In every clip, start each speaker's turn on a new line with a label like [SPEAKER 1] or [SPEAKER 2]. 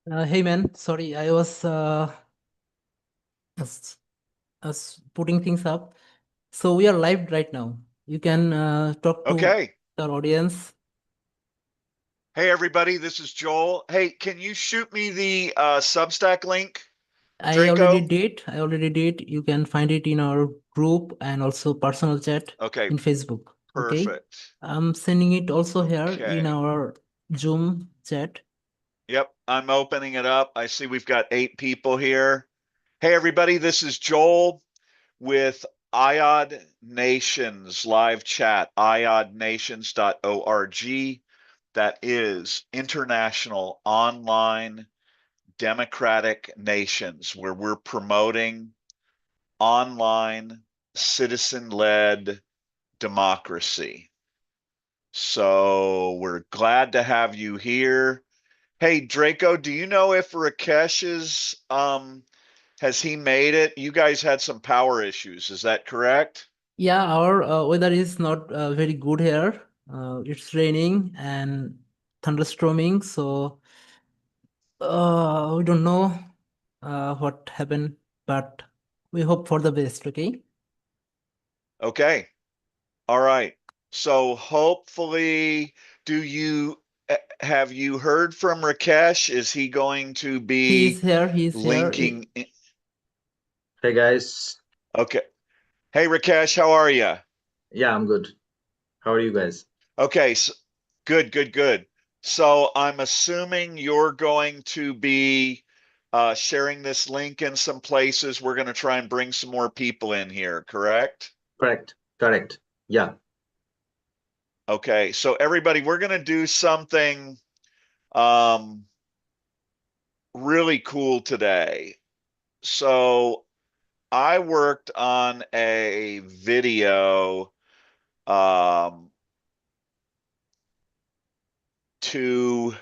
[SPEAKER 1] Hey man, sorry, I was, was putting things up. So we are live right now. You can talk to
[SPEAKER 2] Okay.
[SPEAKER 1] our audience.
[SPEAKER 2] Hey, everybody, this is Joel. Hey, can you shoot me the Substack link,
[SPEAKER 1] I already
[SPEAKER 2] Draco?
[SPEAKER 1] did. I already did. You can find it in our group and also personal chat
[SPEAKER 2] Okay,
[SPEAKER 1] in Facebook. Okay.
[SPEAKER 2] perfect.
[SPEAKER 1] I'm sending it also here in
[SPEAKER 2] Okay.
[SPEAKER 1] our Zoom chat.
[SPEAKER 2] Yep, I'm opening it up. I see we've got 8 people here. Hey, everybody, this is Joel with IOD Nations live chat, iodnations.org. That is International Online Democratic Nations, where we're promoting online citizen-led democracy. So we're glad to have you here. Hey, Draco, do you know if Rakesh has he made it? You guys had some power issues, is that correct?
[SPEAKER 1] Yeah, our weather is not very good here. It's raining and thunderstorming, so we don't know what happened, but we hope for the best, okay?
[SPEAKER 2] Okay. All right. So hopefully, do you have you heard from Rakesh? Is he going to be
[SPEAKER 1] He is here.
[SPEAKER 2] linking?
[SPEAKER 3] Hey guys,
[SPEAKER 2] Okay. Hey, Rakesh, how are you?
[SPEAKER 3] yeah, I'm good. How are you guys?
[SPEAKER 2] Okay, so, good, good, good. So I'm assuming you're going to be sharing this link in some places. We're going to try and bring some more people in here, correct?
[SPEAKER 3] Correct, correct. Yeah,
[SPEAKER 2] Okay, so everybody, we're going to do something um, really cool today. So I worked on a video um, to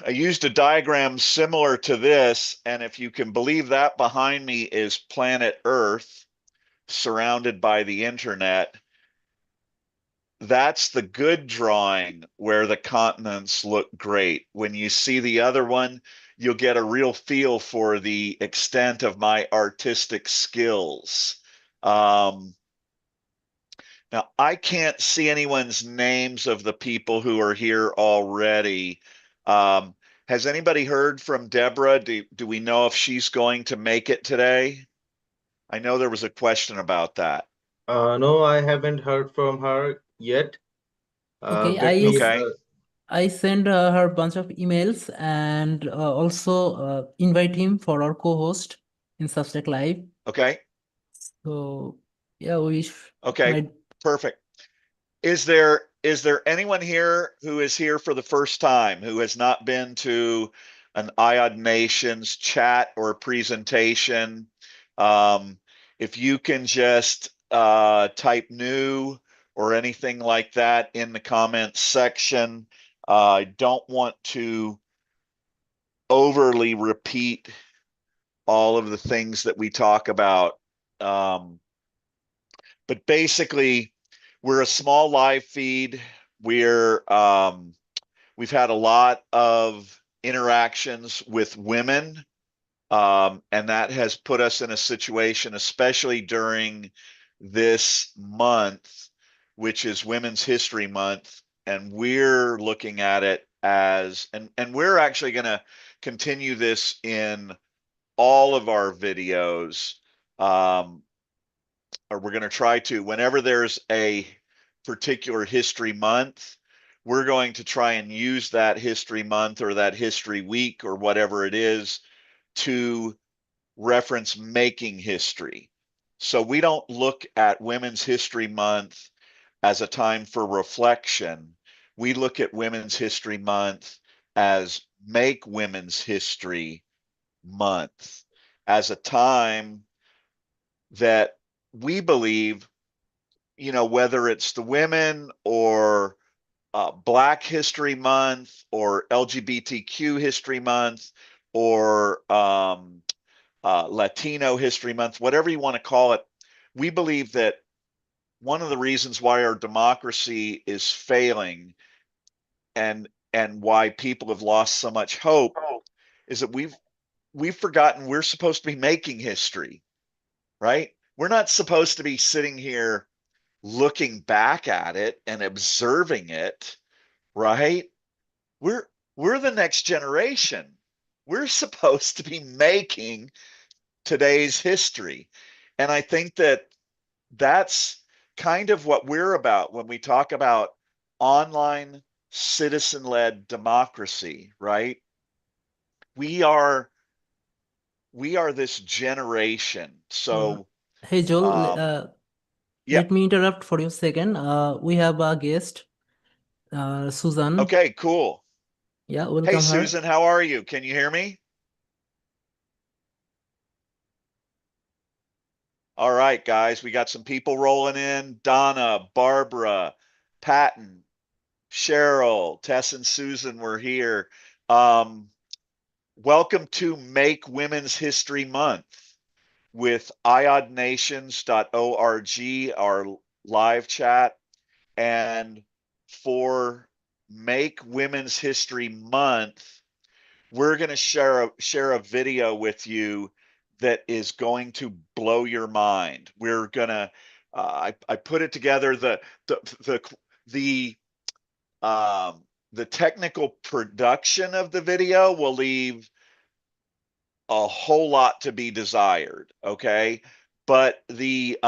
[SPEAKER 2] I used a diagram similar to this, and if you can believe that behind me is planet Earth surrounded by the internet. That's the good drawing where the continents look great. When you see the other one, you'll get a real feel for the extent of my artistic skills. Um, Now, I can't see anyone's names of the people who are here already. Um, has anybody heard from Deborah? Do we know if she's going to make it today? I know there was a question about that.
[SPEAKER 3] no, I haven't heard from her yet.
[SPEAKER 1] Okay,
[SPEAKER 3] Let me,
[SPEAKER 2] Okay.
[SPEAKER 1] I send her a bunch of emails and also invite him for our co-host in Substack Live.
[SPEAKER 2] Okay.
[SPEAKER 1] So yeah,
[SPEAKER 2] Okay.
[SPEAKER 1] might.
[SPEAKER 2] Perfect. Is there anyone here who is here for the first time who has not been to an IOD Nations chat or presentation? Um, if you can just type new or anything like that in the comments section. I don't want to overly repeat all of the things that we talk about. Um, but basically, we're a small live feed. We've had a lot of interactions with women, and that has put us in a situation, especially during this month, which is Women's History Month, and we're looking at it as, and we're actually going to continue this in all of our videos. Um, or we're going to try to, whenever there's a particular history month, we're going to try and use that history month or that history week or whatever it is to reference making history. So we don't look at Women's History Month as a time for reflection. We look at Women's History Month as Make Women's History Month, as a time that we believe, whether it's the women or Black History Month or LGBTQ History Month or Latino History Month, whatever you want to call it, we believe that one of the reasons why our democracy is failing and and why people have lost so much hope is that we've forgotten we're supposed to be making history, right? We're not supposed to be sitting here looking back at it and observing it, right? We're we're the next generation. We're supposed to be making today's history. And I think that that's kind of what we're about when we talk about online citizen-led democracy, right? We are we are this generation.
[SPEAKER 1] Uh,
[SPEAKER 2] So
[SPEAKER 1] hey Joel,
[SPEAKER 2] yeah.
[SPEAKER 1] let me interrupt for a second. We have a guest, Susan.
[SPEAKER 2] Okay, cool.
[SPEAKER 1] Yeah,
[SPEAKER 2] Hey
[SPEAKER 1] welcome her.
[SPEAKER 2] Susan, how are you? Can you hear me? All right, guys, we got some people rolling in. Donna, Barbara, Patton, Cheryl, Tess, and Susan were here. Um, Welcome to Make Women's History Month with iodnations.org, our live chat. And for Make Women's History Month, we're going to share a video with you that is going to blow your mind. We're going to I put it together. The the the technical production of the video will leave a whole lot to be desired, okay? But the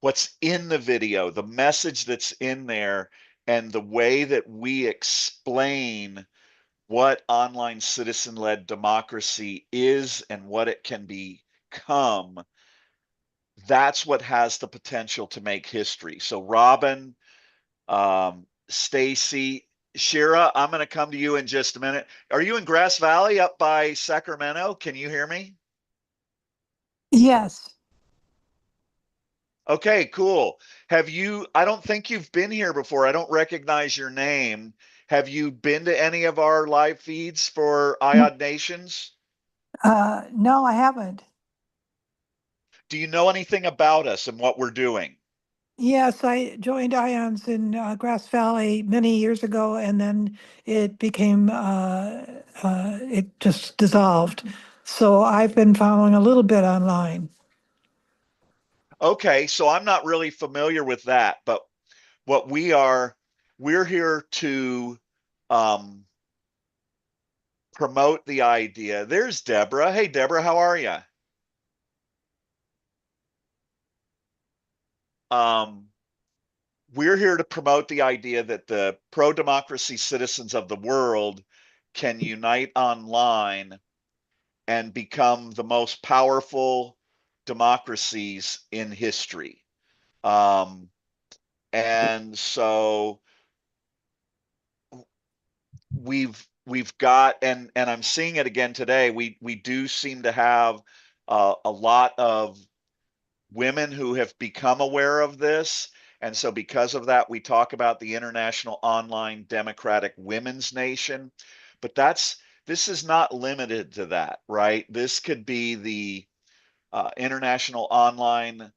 [SPEAKER 2] what's in the video, the message that's in there, and the way that we explain what online citizen-led democracy is and what it can become, that's what has the potential to make history. So Robin, Stacy, Shira, I'm going to come to you in just a minute. Are you in Grass Valley up by Sacramento? Can you hear me?
[SPEAKER 4] Yes.
[SPEAKER 2] Okay, cool. Have you, I don't think you've been here before. I don't recognize your name. Have you been to any of our live feeds for IOD Nations?
[SPEAKER 4] No, I haven't.
[SPEAKER 2] Do you know anything about us and what we're doing?
[SPEAKER 4] Yes, I joined IONS in Grass Valley many years ago, and then it became, it just dissolved. So I've been following a little bit online.
[SPEAKER 2] Okay, so I'm not really familiar with that, but what we're here to um, promote the idea. There's Deborah. Hey, Deborah, how are you? Um, we're here to promote the idea that the pro-democracy citizens of the world can unite online and become the most powerful democracies in history. Um, and so we've got, and I'm seeing it again today. We do seem to have a lot of women who have become aware of this. And so, because of that, we talk about the International Online Democratic Women's Nation. But this is not limited to that, right? This could be the International Online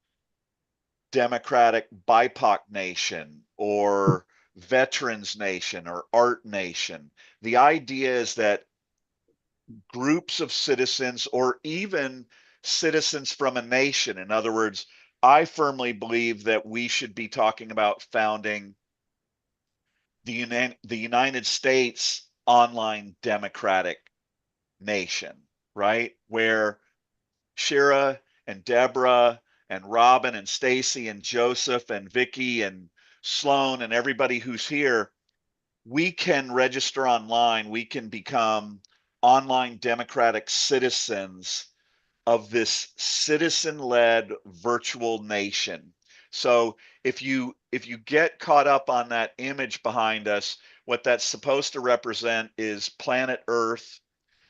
[SPEAKER 2] Democratic BIPOC Nation or Veterans Nation or Art Nation. The idea is that groups of citizens or even citizens from a nation. In other words, I firmly believe that we should be talking about founding the United States online democratic nation, right? Where Shira and Deborah and Robin and Stacy and Joseph and Vicky and Sloan and everybody who's here, we can register online. We can become online democratic citizens of this citizen-led virtual nation. So if you get caught up on that image behind us, what that's supposed to represent is planet Earth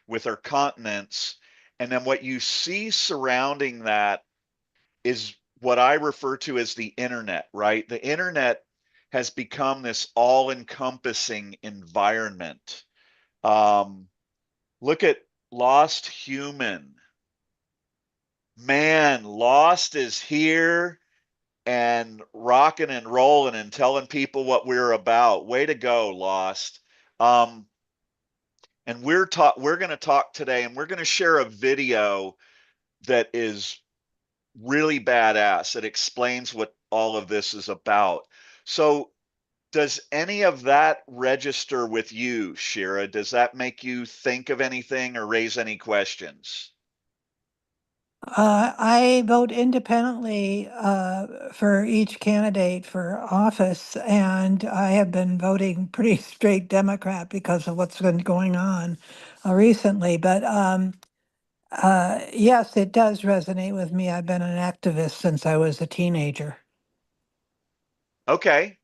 [SPEAKER 2] with our continents. And then what you see surrounding that is what I refer to as the internet, right? The internet has become this all-encompassing environment. Um, Look at Lost Human. Man, Lost is here and rocking and rolling and telling people what we're about. Way to go, Lost. And we're going to talk today, and we're going to share a video that is really badass. It explains what all of this is about. So, does any of that register with you, Shira? Does that make you think of anything or raise any questions?
[SPEAKER 4] I vote independently for each candidate for office, and I have been voting pretty straight Democrat because of what's been going on recently. But yes, it does resonate with me. I've been an activist since I was a teenager.
[SPEAKER 2] Okay,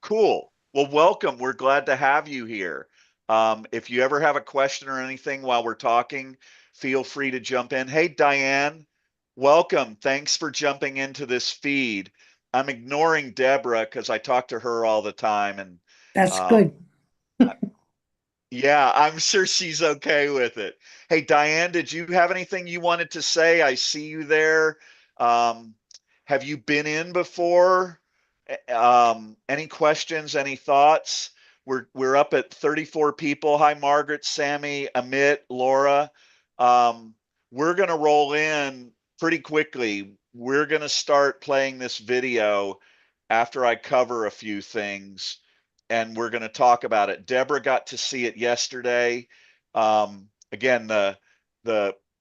[SPEAKER 2] cool. Well, welcome. We're glad to have you here. If you ever have a question or anything while we're talking, feel free to jump in. Hey, Diane, welcome. Thanks for jumping into this feed. I'm ignoring Deborah because I talk to her all the time, and
[SPEAKER 5] That's
[SPEAKER 2] um,
[SPEAKER 5] good.
[SPEAKER 2] yeah, I'm sure she's okay with it. Hey, Diane, did you have anything you wanted to say? I see you there. Um, have you been in before? Any questions, any thoughts? We're up at 34 people. Hi, Margaret, Sammy, Amit, Laura. Um, we're gonna roll in pretty quickly. We're gonna start playing this video after I cover a few things, and we're going to talk about it. Deborah got to see it yesterday. Again, the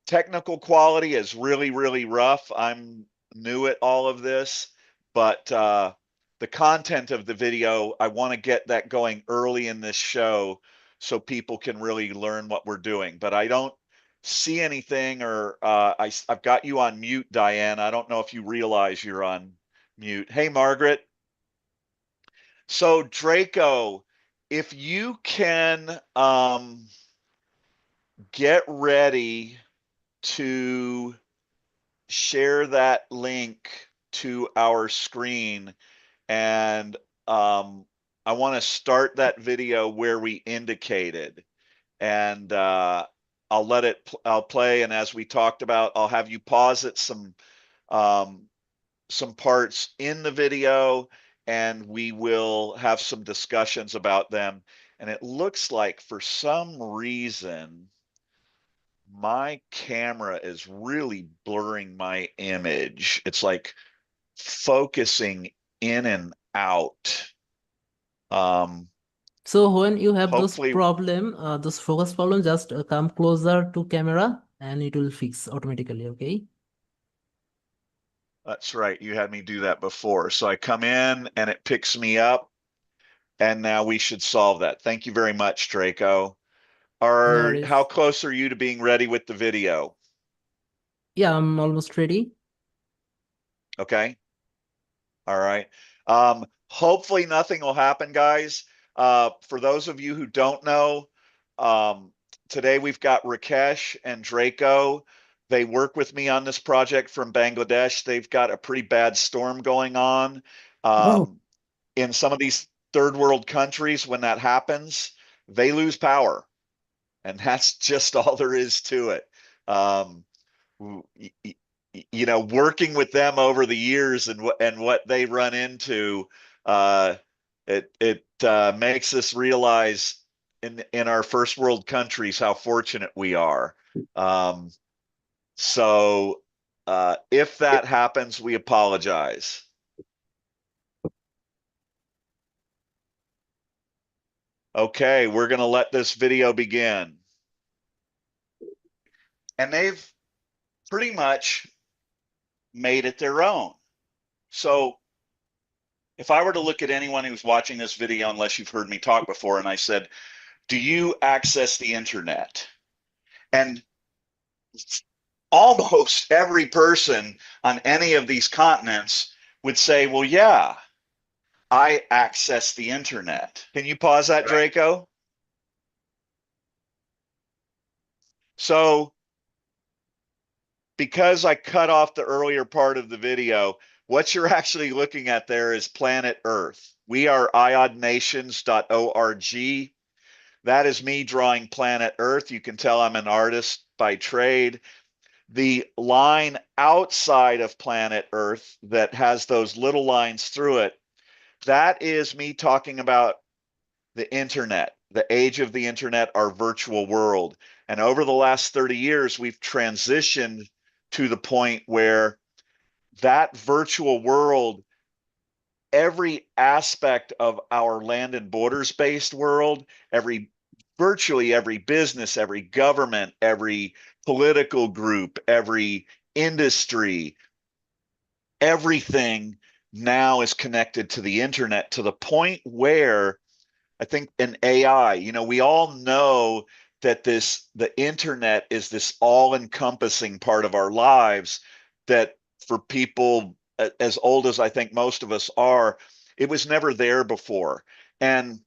[SPEAKER 2] technical quality is really, really rough. I'm new at all of this, but the content of the video, I want to get that going early in this show so people can really learn what we're doing. But I don't see anything, or I've got you on mute, Diane. I don't know if you realize you're on mute. Hey, Margaret. So Draco, if you can get ready to share that link to our screen, and I want to start that video where we indicated, and I'll play, and as we talked about, I'll have you pause at um, some parts in the video, and we will have some discussions about them. And it looks like for some reason, my camera is really blurring my image. It's like focusing in and out. Um,
[SPEAKER 1] So when you have
[SPEAKER 2] Hopefully,
[SPEAKER 1] those focus problem, just come closer to camera and it will fix automatically. Okay.
[SPEAKER 2] that's right. You had me do that before. So I come in and it picks me up, and now we should solve that. Thank you very much, Draco.
[SPEAKER 1] No
[SPEAKER 2] How
[SPEAKER 1] worries.
[SPEAKER 2] close are you to being ready with the video?
[SPEAKER 1] Yeah, I'm almost ready.
[SPEAKER 2] Okay. All right. Hopefully nothing will happen, guys. For those of you who don't know, um, today we've got Rakesh and Draco. They work with me on this project from Bangladesh. They've got a pretty bad storm going on.
[SPEAKER 5] Oh,
[SPEAKER 2] In some of these third world countries, when that happens, they lose power. And that's just all there is to it. Um, working with them over the years and what they run into, uh, it makes us realize in our first world countries how fortunate we are. Um, so if that happens, we apologize. Okay, we're going to let this video begin. And they've pretty much made it their own. So if I were to look at anyone who's watching this video, unless you've heard me talk before, and I said, do you access the internet? And almost every person on any of these continents would say, well, yeah, I access the internet. Can you pause that, Draco? So because I cut off the earlier part of the video, what you're actually looking at there is planet Earth. We are iodnations.org. That is me drawing planet Earth. You can tell I'm an artist by trade. the line outside of planet Earth that has those little lines through it, that is me talking about the internet, the age of the internet, our virtual world. And over the last 30 years, we've transitioned to the point where that virtual world, every aspect of our land and borders based world, virtually every business, every government, every political group, every industry, everything now is connected to the internet to the point where I think in AI, we all know that the internet is this all-encompassing part of our lives that for people as old as I think most of us are, it was never there before. And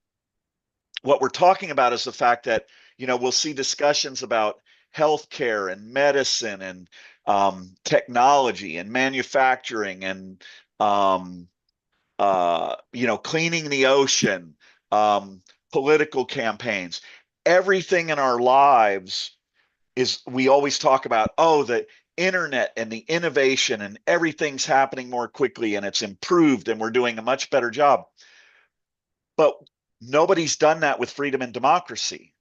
[SPEAKER 2] what we're talking about is the fact that, we'll see discussions about healthcare and medicine and technology and manufacturing and cleaning the ocean, um, political campaigns, everything in our lives we always talk about, oh, the internet and the innovation and everything's happening more quickly and it's improved and we're doing a much better job. But nobody's done that with freedom and democracy,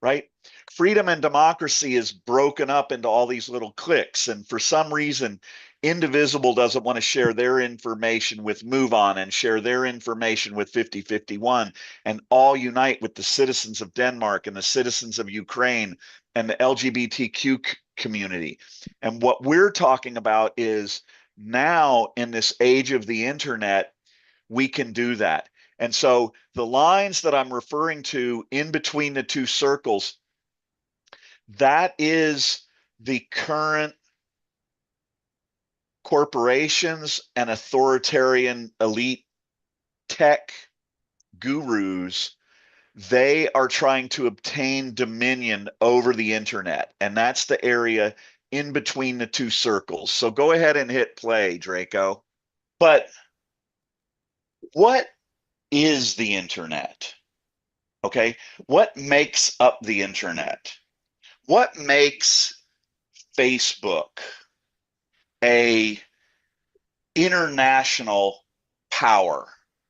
[SPEAKER 2] right? Freedom and democracy is broken up into all these little cliques. And for some reason, Indivisible doesn't want to share their information with Move On and share their information with 5051 and all unite with the citizens of Denmark and the citizens of Ukraine and the LGBTQ community. And what we're talking about is now in this age of the internet, we can do that. And so the lines that I'm referring to in between the two circles, that is the current corporations and authoritarian elite tech gurus. They are trying to obtain dominion over the internet. And that's the area in between the two circles. So go ahead and hit play, Draco. But what is the internet? Okay. What makes up the internet? What makes Facebook a international power,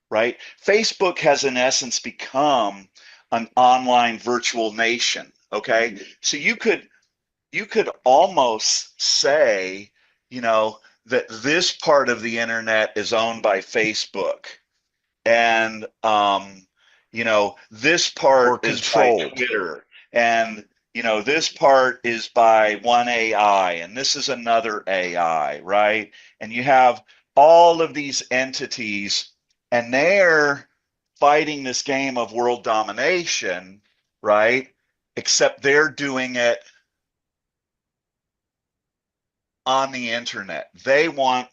[SPEAKER 2] right? Facebook has in essence become an online virtual nation, okay? So you could almost say, that this part of the internet is owned by Facebook and this part is by Twitter, and this part is by one AI, and this is another AI, right? And you have all of these entities, and they're fighting this game of world domination, right? Except they're doing it on the internet. They want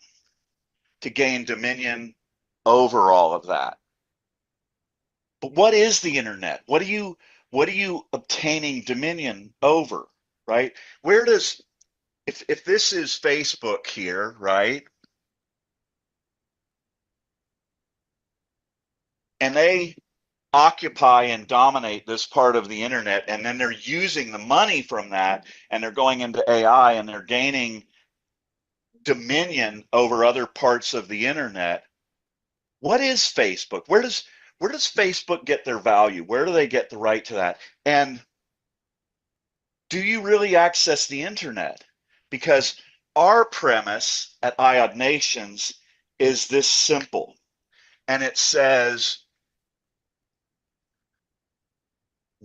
[SPEAKER 2] to gain dominion over all of that. But what is the internet? What are you obtaining dominion over, right? Where does if this is Facebook here, right? And they occupy and dominate this part of the internet, and then they're using the money from that and they're going into AI and they're gaining dominion over other parts of the internet. What is Facebook? Where does Facebook get their value? Where do they get the right to that? And do you really access the internet? Because our premise at IOD Nations is this simple, and it says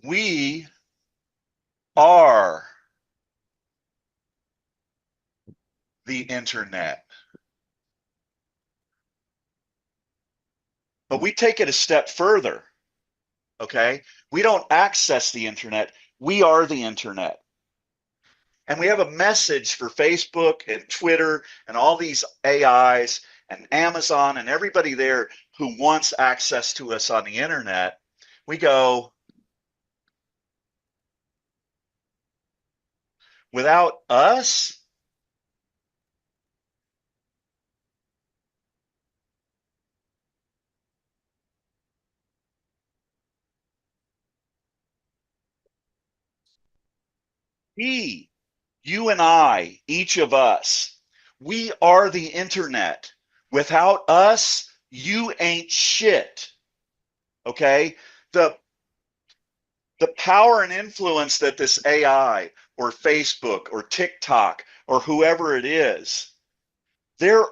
[SPEAKER 2] we are the internet. But we take it a step further, okay? We don't access the internet, we are the internet. And we have a message for Facebook and Twitter and all these AIs and Amazon and everybody there who wants access to us on the internet. We go, without us, we You and I, each of us, we are the internet. Without us, you ain't shit. Okay? The the power and influence that this AI or Facebook or TikTok or whoever it is, their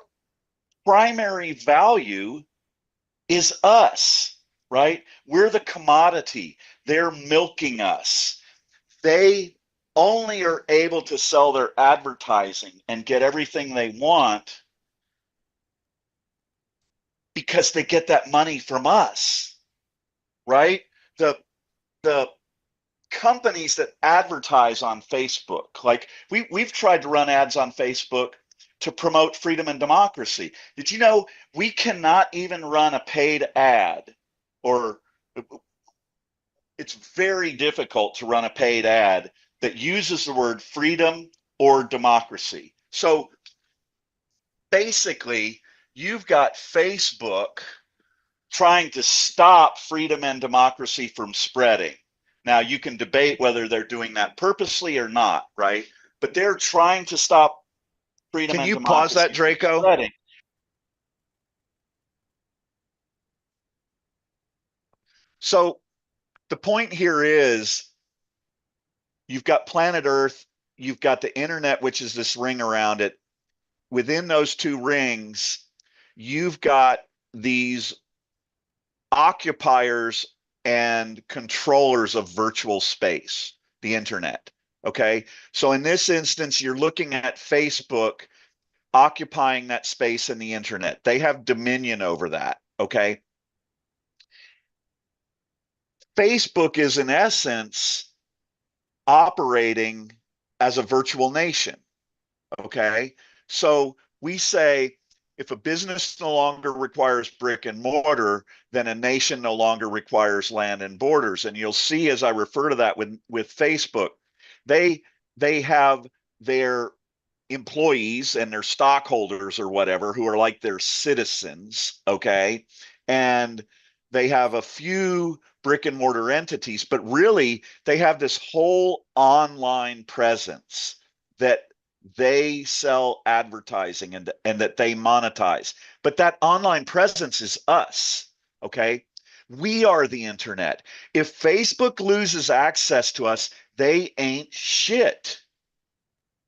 [SPEAKER 2] primary value is us, right? We're the commodity. They're milking us. They only are able to sell their advertising and get everything they want because they get that money from us, right? The companies that advertise on Facebook, like we've tried to run ads on Facebook to promote freedom and democracy. Did you know we cannot even run a paid ad, or it's very difficult to run a paid ad that uses the word freedom or democracy. So basically, you've got Facebook trying to stop freedom and democracy from spreading. Now, you can debate whether they're doing that purposely or not, right? But they're trying to stop freedom
[SPEAKER 5] Can
[SPEAKER 2] and
[SPEAKER 5] you pause that,
[SPEAKER 2] democracy from
[SPEAKER 5] Draco?
[SPEAKER 2] spreading. So the point here is you've got planet Earth, you've got the internet, which is this ring around it. Within those two rings, you've got these occupiers and controllers of virtual space, the internet. Okay. So in this instance, you're looking at Facebook occupying that space in the internet. They have dominion over that. Okay. Facebook is, in essence, operating as a virtual nation. Okay. So we say if a business no longer requires brick and mortar, then a nation no longer requires land and borders. And you'll see as I refer to that with Facebook, they they have their employees and their stockholders or whatever who are like their citizens, okay? And they have a few brick and mortar entities, but really they have this whole online presence that they sell advertising and that they monetize. But that online presence is us, okay? We are the internet. If Facebook loses access to us, they ain't shit,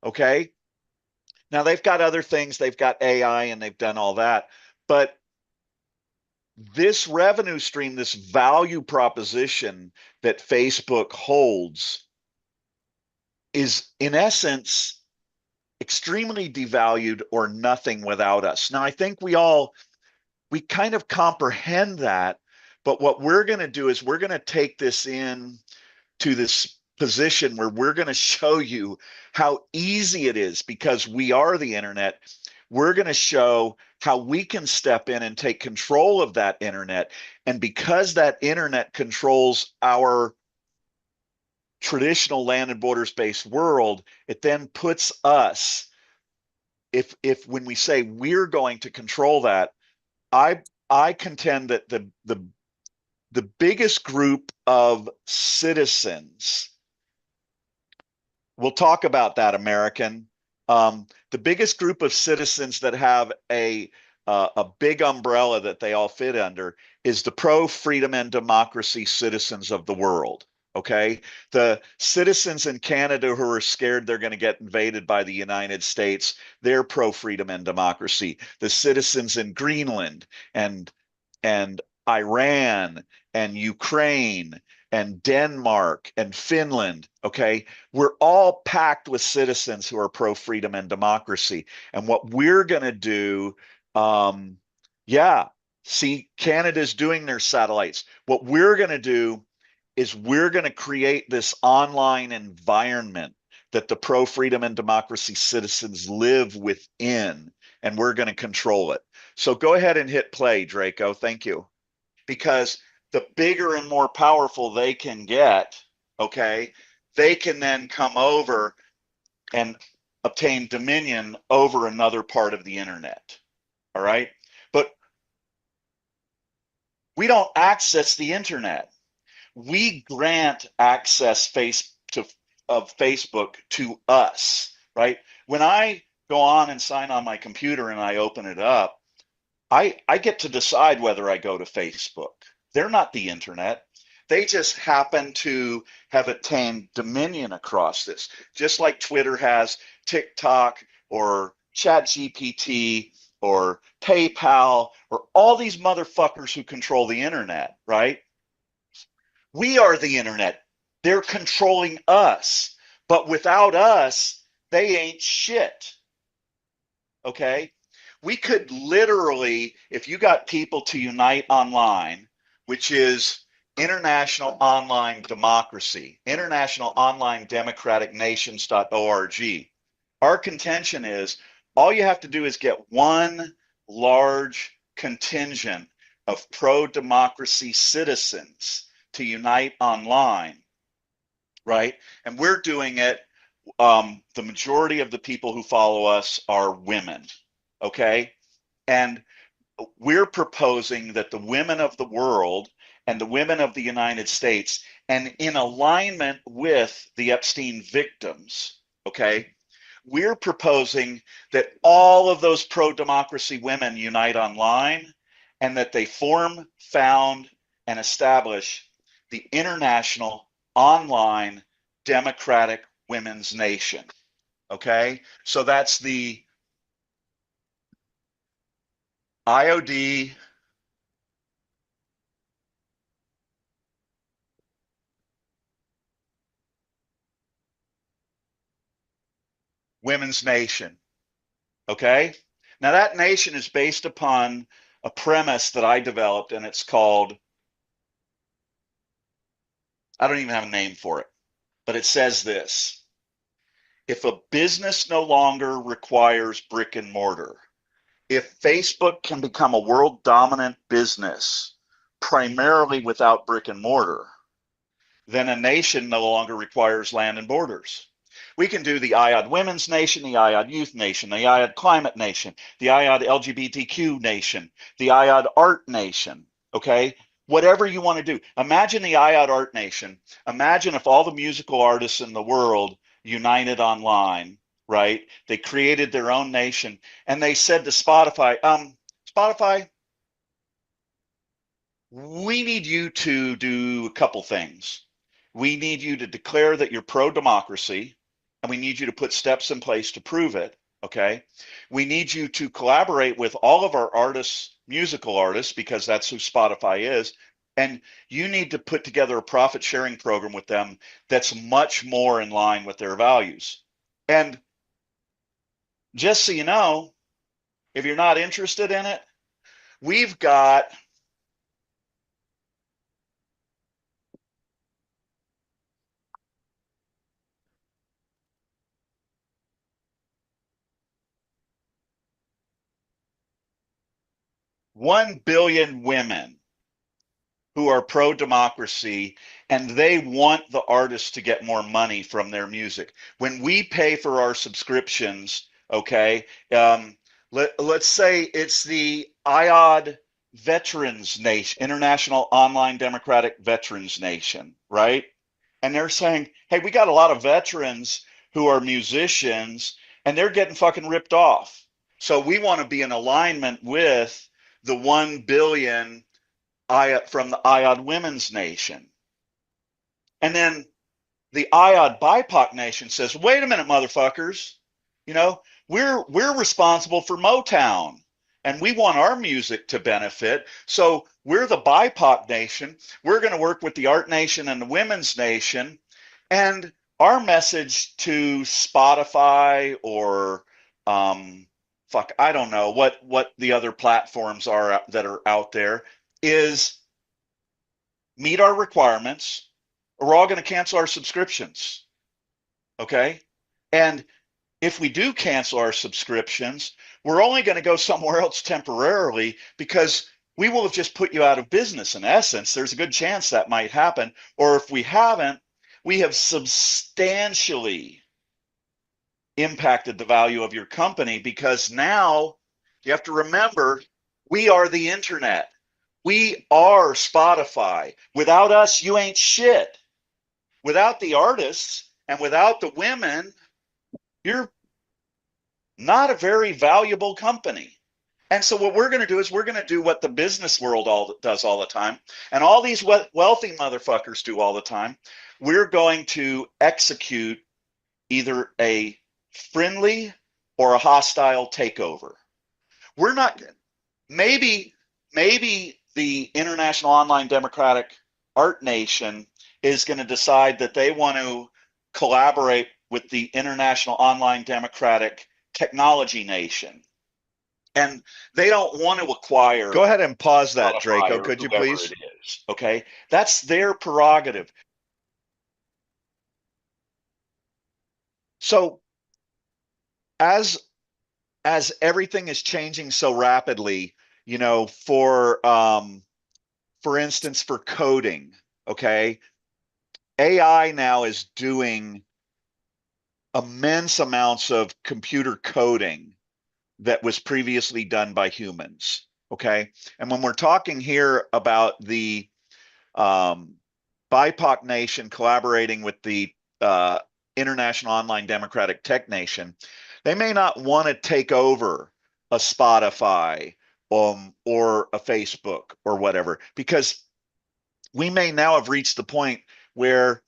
[SPEAKER 2] okay? Now they've got other things, they've got AI and they've done all that, but this revenue stream, this value proposition that Facebook holds is in essence extremely devalued or nothing without us. Now I think we kind of comprehend that, but what we're going to do is we're going to take this in to this position where we're going to show you how easy it is because we are the internet. We're going to show how we can step in and take control of that internet. And because that internet controls our traditional land and borders based world, it then puts us, if when we say we're going to control that, I contend that the biggest group of citizens, we'll talk about that, American. The biggest group of citizens that have a big umbrella that they all fit under is the pro freedom and democracy citizens of the world. Okay, the citizens in Canada who are scared they're going to get invaded by the United States, they're pro freedom and democracy. The citizens in Greenland and Iran and Ukraine and Denmark and Finland, okay? We're all packed with citizens who are pro freedom and democracy. And what we're going to do, yeah, see, Canada's doing their satellites. What we're going to do is we're going to create this online environment that the pro freedom and democracy citizens live within, and we're going to control it. So go ahead and hit play, Draco. Thank you. Because the bigger and more powerful they can get, okay, they can then come over and obtain dominion over another part of the internet. All right. But we don't access the internet. We grant access of Facebook to us. right? When I go on and sign on my computer and I open it up, I get to decide whether I go to Facebook. They're not the internet. They just happen to have attained dominion across this, just like Twitter has TikTok or ChatGPT or PayPal or all these motherfuckers who control the internet, right? We are the internet. They're controlling us. But without us, they ain't shit. Okay? We could literally, if you got people to unite online, which is International Online Democracy, International Online Democratic Nations.org. Our contention is all you have to do is get one large contingent of pro democracy citizens to unite online, right? And we're doing it. The majority of the people who follow us are women, okay? And we're proposing that the women of the world and the women of the United States, and in alignment with the Epstein victims, okay, we're proposing that all of those pro-democracy women unite online and that they form, found, and establish the International Online Democratic Women's Nation. Okay, so that's the IOD Women's Nation. Okay, now that nation is based upon a premise that I developed, and it's called, I don't even have a name for it, but it says this: if a business no longer requires brick and mortar, if Facebook can become a world dominant business primarily without brick and mortar, then a nation no longer requires land and borders. We can do the IOD Women's Nation, the IOD Youth Nation, the IOD Climate Nation, the IOD LGBTQ Nation, the IOD Art Nation, okay? Whatever you want to do. Imagine the IOD Art Nation. Imagine if all the musical artists in the world united online, right? They created their own nation and they said to Spotify, Spotify, we need you to do a couple things. We need you to declare that you're pro democracy, and we need you to put steps in place to prove it. Okay. We need you to collaborate with all of our artists, musical artists, because that's who Spotify is. And you need to put together a profit sharing program with them that's much more in line with their values. And just so you know, if you're not interested in it, we've got 1 billion women who are pro democracy, and they want the artists to get more money from their music. When we pay for our subscriptions, okay, let's say it's the IOD Veterans Nation, International Online Democratic Veterans Nation, right? And they're saying, hey, we got a lot of veterans who are musicians and they're getting fucking ripped off. So we want to be in alignment with the 1 billion from the IOD Women's Nation. And then the IOD BIPOC Nation says, wait a minute, motherfuckers. You know, we're responsible for Motown and we want our music to benefit. So we're the BIPOC Nation. We're going to work with the Art Nation and the Women's Nation. And our message to Spotify or I don't know what the other platforms are that are out there is meet our requirements or we're all going to cancel our subscriptions. Okay. And if we do cancel our subscriptions, we're only going to go somewhere else temporarily because we will have just put you out of business. In essence, there's a good chance that might happen. Or if we haven't, we have substantially impacted the value of your company because now you have to remember we are the internet. We are Spotify. Without us, you ain't shit. Without the artists and without the women, you're not a very valuable company. And so what we're going to do is we're going to do what the business world does all the time, and all these wealthy motherfuckers do all the time. We're going to execute either a friendly or a hostile takeover. We're not, maybe the International Online Democratic Art Nation is going to decide that they want to collaborate with the International Online Democratic Technology Nation, and they don't want to acquire. Go ahead and pause that, Draco, could you please? It is, okay, that's their prerogative. So as everything is changing so rapidly, you know, for instance, for coding, okay, AI now is doing immense amounts of computer coding that was previously done by humans. Okay. And when we're talking here about the BIPOC Nation collaborating with the International Online Democratic Tech Nation, they may not want to take over a Spotify or a Facebook or whatever, because we may now have reached the point where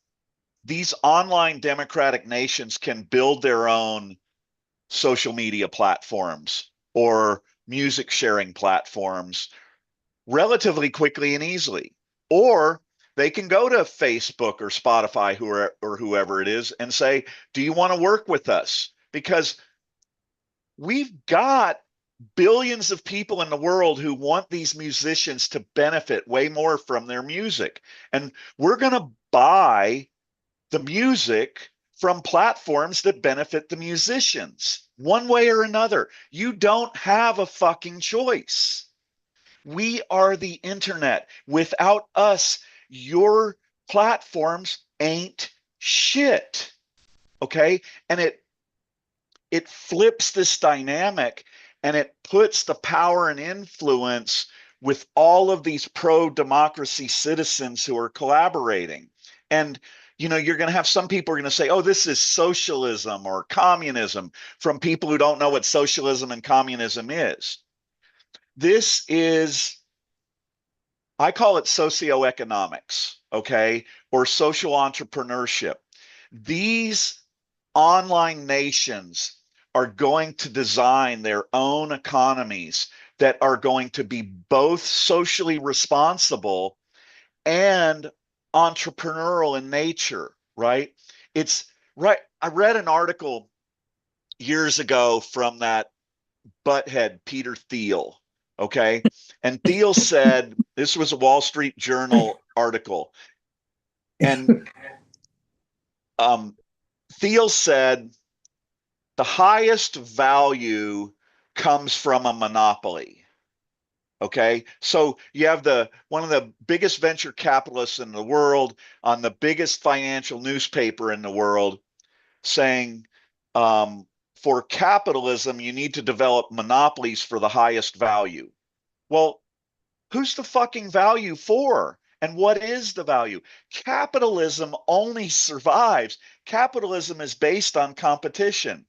[SPEAKER 2] these online democratic nations can build their own social media platforms or music sharing platforms relatively quickly and easily. Or they can go to Facebook or Spotify or whoever it is and say, do you want to work with us? Because we've got billions of people in the world who want these musicians to benefit way more from their music. And we're going to buy the music from platforms that benefit the musicians one way or another. You don't have a fucking choice. We are the internet. Without us, your platforms ain't shit. Okay? And it flips this dynamic, and it puts the power and influence with all of these pro-democracy citizens who are collaborating. And you know, you're going to have some people are going to say, oh, this is socialism or communism, from people who don't know what socialism and communism is. This is, I call it socioeconomics, okay, or social entrepreneurship. These online nations are going to design their own economies that are going to be both socially responsible and entrepreneurial in nature, right? It's right. I read an article years ago from that butthead, Peter Thiel. Okay. And Thiel said, this was a Wall Street Journal article. And Thiel said, the highest value comes from a monopoly. Okay, so you have one of the biggest venture capitalists in the world on the biggest financial newspaper in the world saying, for capitalism, you need to develop monopolies for the highest value. Well, who's the fucking value for? And what is the value? Capitalism only survives. Capitalism is based on competition.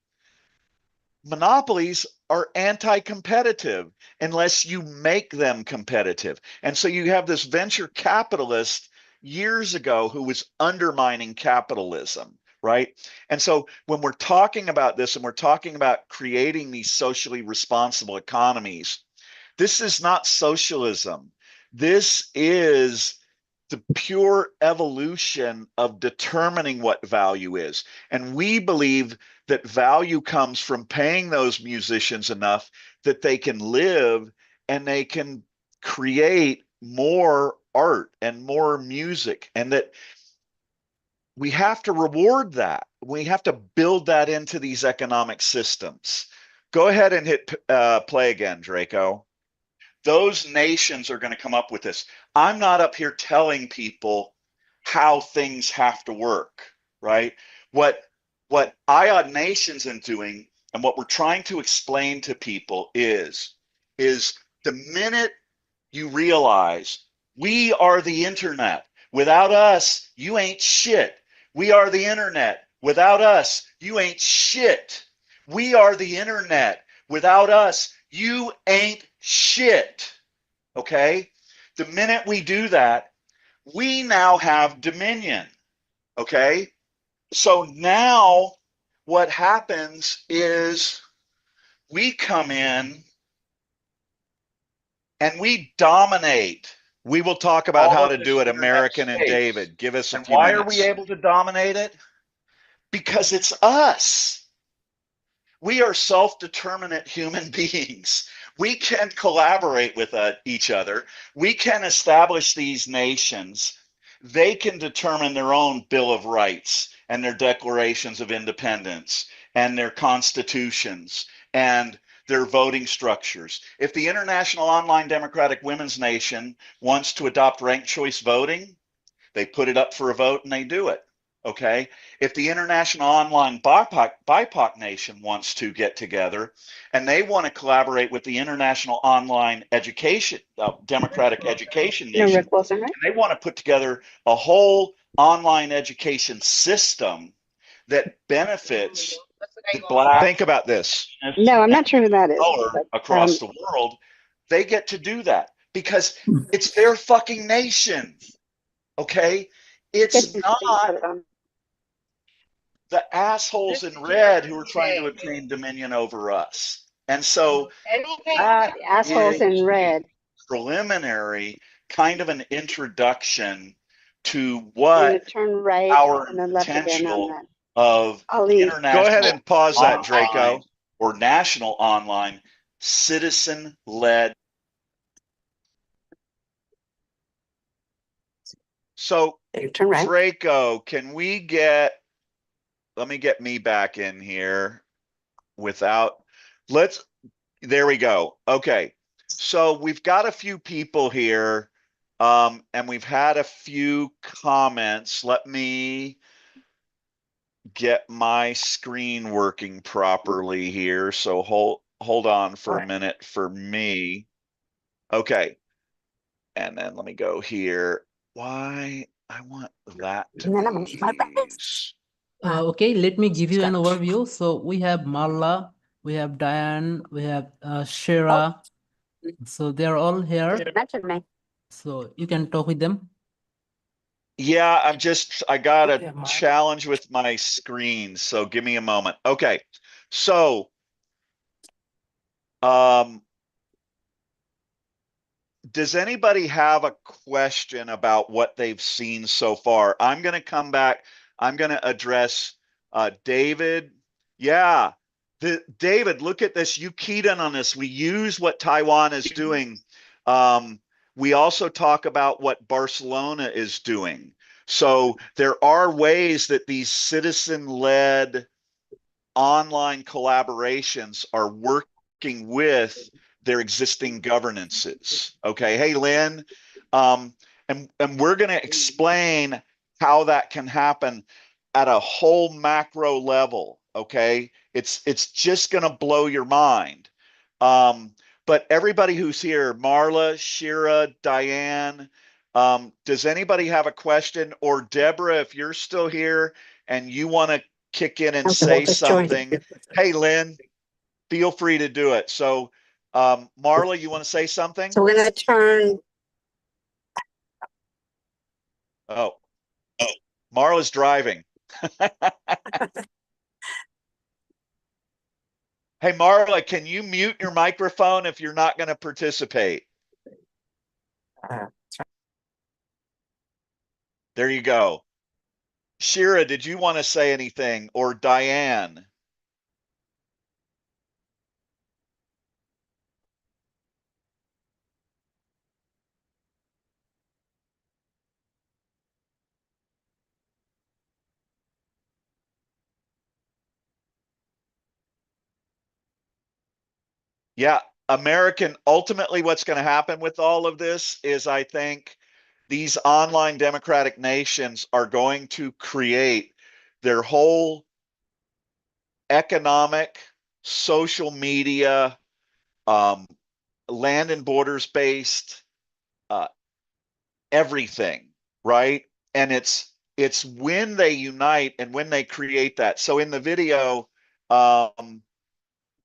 [SPEAKER 2] Monopolies are anti-competitive unless you make them competitive. And so you have this venture capitalist years ago who was undermining capitalism, right? And so when we're talking about this and we're talking about creating these socially responsible economies, this is not socialism. This is the pure evolution of determining what value is. And we believe that value comes from paying those musicians enough that they can live and they can create more art and more music, and that we have to reward that. We have to build that into these economic systems. Go ahead and hit play again, Draco. Those nations are going to come up with this. I'm not up here telling people how things have to work, right? What IOD Nations is doing, and what we're trying to explain to people is the minute you realize we are the internet. Without us, you ain't shit. We are the internet. Without us, you ain't shit. We are the internet. Without us, you ain't shit. Okay? The minute we do that, we now have dominion. Okay? So now what happens is we come in and we dominate. We will talk about how to do it, American and David. Give us a few minutes. And why are we able to dominate it? Because it's us. We are self-determinate human beings. We can collaborate with each other. We can establish these nations. They can determine their own Bill of Rights and their declarations of independence and their constitutions and their voting structures. If the International Online Democratic Women's Nation wants to adopt ranked choice voting, they put it up for a vote and they do it. Okay. If the International Online BIPOC Nation wants to get together and they want to collaborate with the International Online Education, Democratic Education Nation, and they want to put together a whole online education system that benefits the Black. Think about this.
[SPEAKER 5] No, I'm not sure who that is.
[SPEAKER 2] Color across the world, they get to do that because it's their fucking nation. Okay? It's not the assholes in red who are trying to obtain dominion over us. And so that
[SPEAKER 5] the assholes in red.
[SPEAKER 2] Preliminary kind of an introduction to what our potential of international. Go ahead and pause that, Draco. Or national online citizen-led. So Draco, can we let me get me back in here without, there we go. Okay. So we've got a few people here, and we've had a few comments. Let me get my screen working properly here. So hold on for a minute for me. Okay. And then let me go here. Why I want that to be these.
[SPEAKER 1] Okay, let me give you an overview. So we have Marla, we have Diane, we have Shira. So they're all here. So you can talk with them.
[SPEAKER 2] Yeah, I got a challenge with my screen. So give me a moment. Okay. So, does anybody have a question about what they've seen so far? I'm going to come back. I'm going to address David. Yeah. David, look at this. You keyed in on this. We use what Taiwan is doing. We also talk about what Barcelona is doing. So there are ways that these citizen-led online collaborations are working with their existing governances. Okay. Hey, Lynn. And we're going to explain how that can happen at a whole macro level. Okay. It's just going to blow your mind. But everybody who's here, Marla, Shira, Diane, does anybody have a question? Or Deborah, if you're still here and you want to kick in and say something, hey, Lynn, feel free to do it. So, Marla, you want to say something?
[SPEAKER 5] So we're going to turn.
[SPEAKER 2] Oh, Marla's driving. Hey, Marla, can you mute your microphone if you're not going to participate? There you go. Shira, did you want to say anything? Or Diane? Yeah, ultimately what's going to happen with all of this is I think these online democratic nations are going to create their whole economic, social media, land and borders based, everything, right? And it's when they unite and when they create that. So in the video,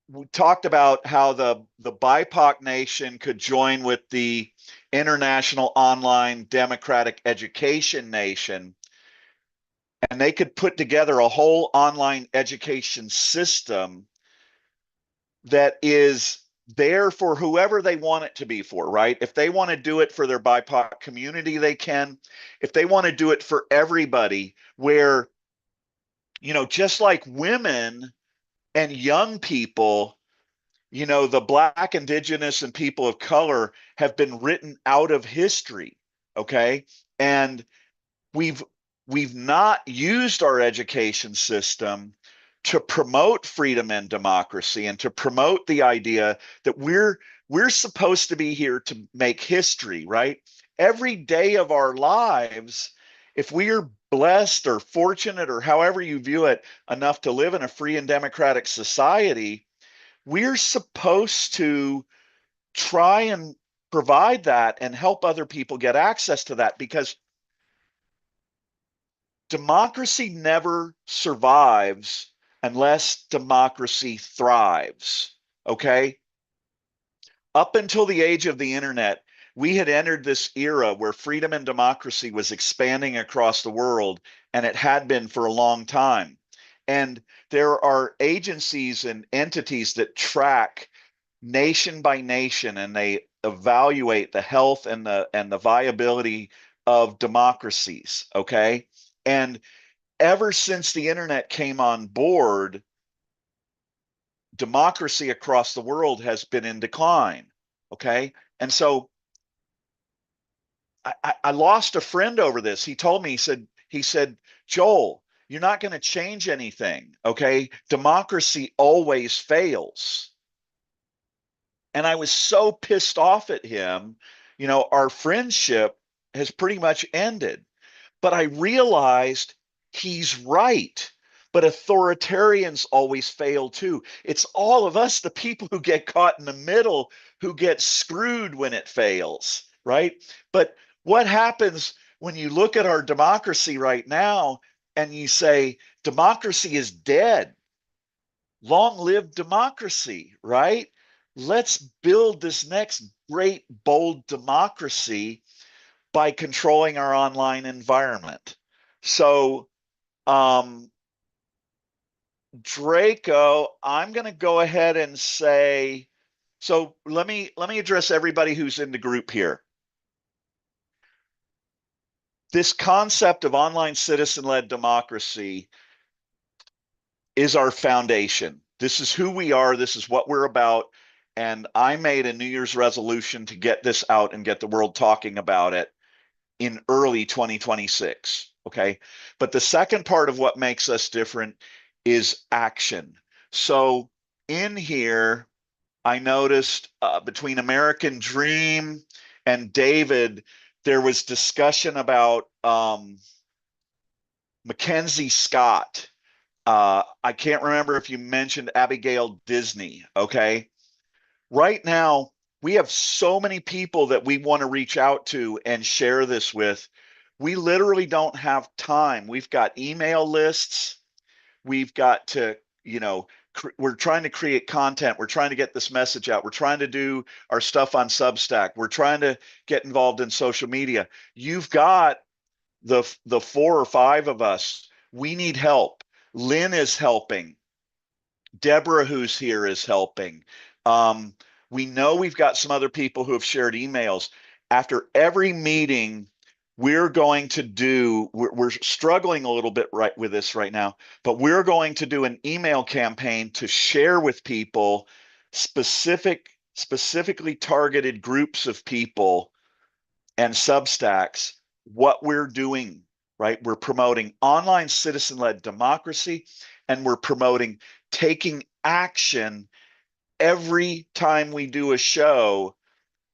[SPEAKER 2] we talked about how the BIPOC nation could join with the International Online Democratic Education Nation, and they could put together a whole online education system that is there for whoever they want it to be for, right? If they want to do it for their BIPOC community, they can. If they want to do it for everybody, where, just like women and young people, the Black, Indigenous, and people of color have been written out of history, okay? And we've we've not used our education system to promote freedom and democracy and to promote the idea that we're supposed to be here to make history, right? Every day of our lives, if we are blessed or fortunate or however you view it enough to live in a free and democratic society, we're supposed to try and provide that and help other people get access to that, because democracy never survives unless democracy thrives. Okay. Up until the age of the internet, we had entered this era where freedom and democracy was expanding across the world, and it had been for a long time. And there are agencies and entities that track nation by nation, and they evaluate the health and the viability of democracies. Okay. And ever since the internet came on board, democracy across the world has been in decline. Okay. And so I lost a friend over this. He told me, he said, Joel, you're not going to change anything. Okay. Democracy always fails. And I was so pissed off at him. Our friendship has pretty much ended. But I realized he's right. But authoritarians always fail too. It's all of us, the people who get caught in the middle, who get screwed when it fails, right? But what happens when you look at our democracy right now and you say, democracy is dead? Long live democracy, right? Let's build this next great, bold democracy by controlling our online environment. So, um, Draco, I'm going to go ahead and say, so let me address everybody who's in the group here. This concept of online citizen-led democracy is our foundation. This is who we are. This is what we're about. And I made a New Year's resolution to get this out and get the world talking about it in early 2026. Okay. But the second part of what makes us different is action. So in here, I noticed between American Dream and David, there was discussion about Mackenzie Scott. I can't remember if you mentioned Abigail Disney. Okay. Right now, we have so many people that we want to reach out to and share this with. We literally don't have time. We've got email lists. We've got to, we're trying to create content. We're trying to get this message out. We're trying to do our stuff on Substack. We're trying to get involved in social media. You've got the four or five of us. We need help. Lynn is helping. Deborah, who's here, is helping. Um, we know we've got some other people who have shared emails. After every meeting, we're struggling a little bit right with this right now, but we're going to do an email campaign to share with people specifically targeted groups of people and Substacks what we're doing, right? We're promoting online citizen-led democracy, and we're promoting taking action every time we do a show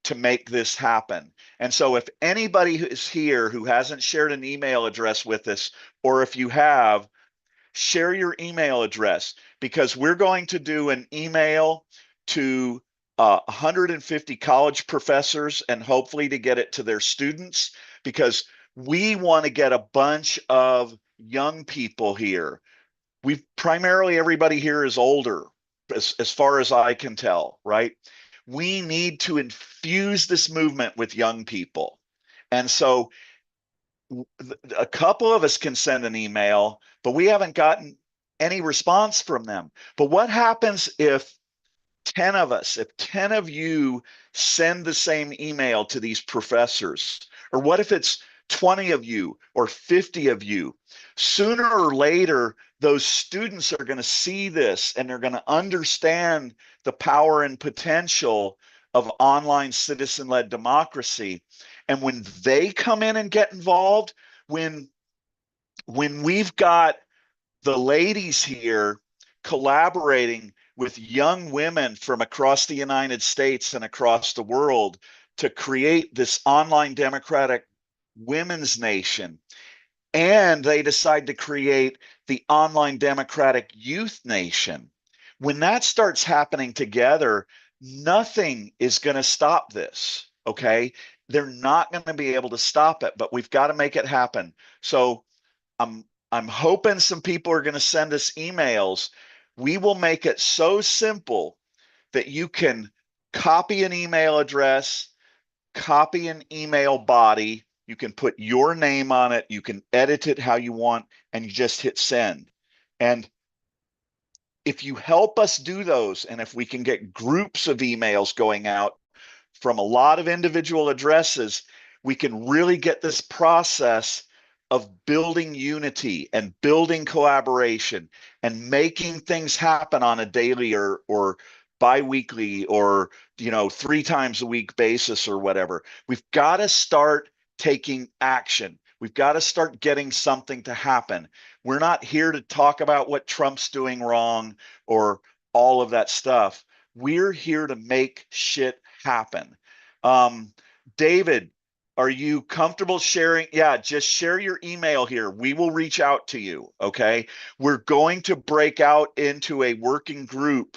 [SPEAKER 2] to make this happen. And so if anybody is here who hasn't shared an email address with us, or if you have, share your email address, because we're going to do an email to 150 college professors and hopefully to get it to their students, because we want to get a bunch of young people here. We've primarily, everybody here is older, as far as I can tell, right? We need to infuse this movement with young people. And so a couple of us can send an email, but we haven't gotten any response from them. But what happens if 10 of us, if 10 of you send the same email to these professors? Or what if it's 20 of you or 50 of you? Sooner or later, those students are going to see this and they're going to understand the power and potential of online citizen led democracy. And when they come in and get involved, when we've got the ladies here collaborating with young women from across the United States and across the world to create this online democratic women's nation. And they decide to create the online democratic youth nation. When that starts happening together, nothing is going to stop this. Okay. They're not going to be able to stop it, but we've got to make it happen. So I'm hoping some people are going to send us emails. We will make it so simple that you can copy an email address, copy an email body, you can put your name on it, you can edit it how you want, and you just hit send. And if you help us do those, and if we can get groups of emails going out from a lot of individual addresses, we can really get this process of building unity and building collaboration and making things happen on a daily or biweekly or 3 times a week basis or whatever. We've got to start taking action. We've got to start getting something to happen. We're not here to talk about what Trump's doing wrong or all of that stuff. We're here to make shit happen. David, are you comfortable sharing? Yeah, just share your email here. We will reach out to you. Okay. We're going to break out into a working group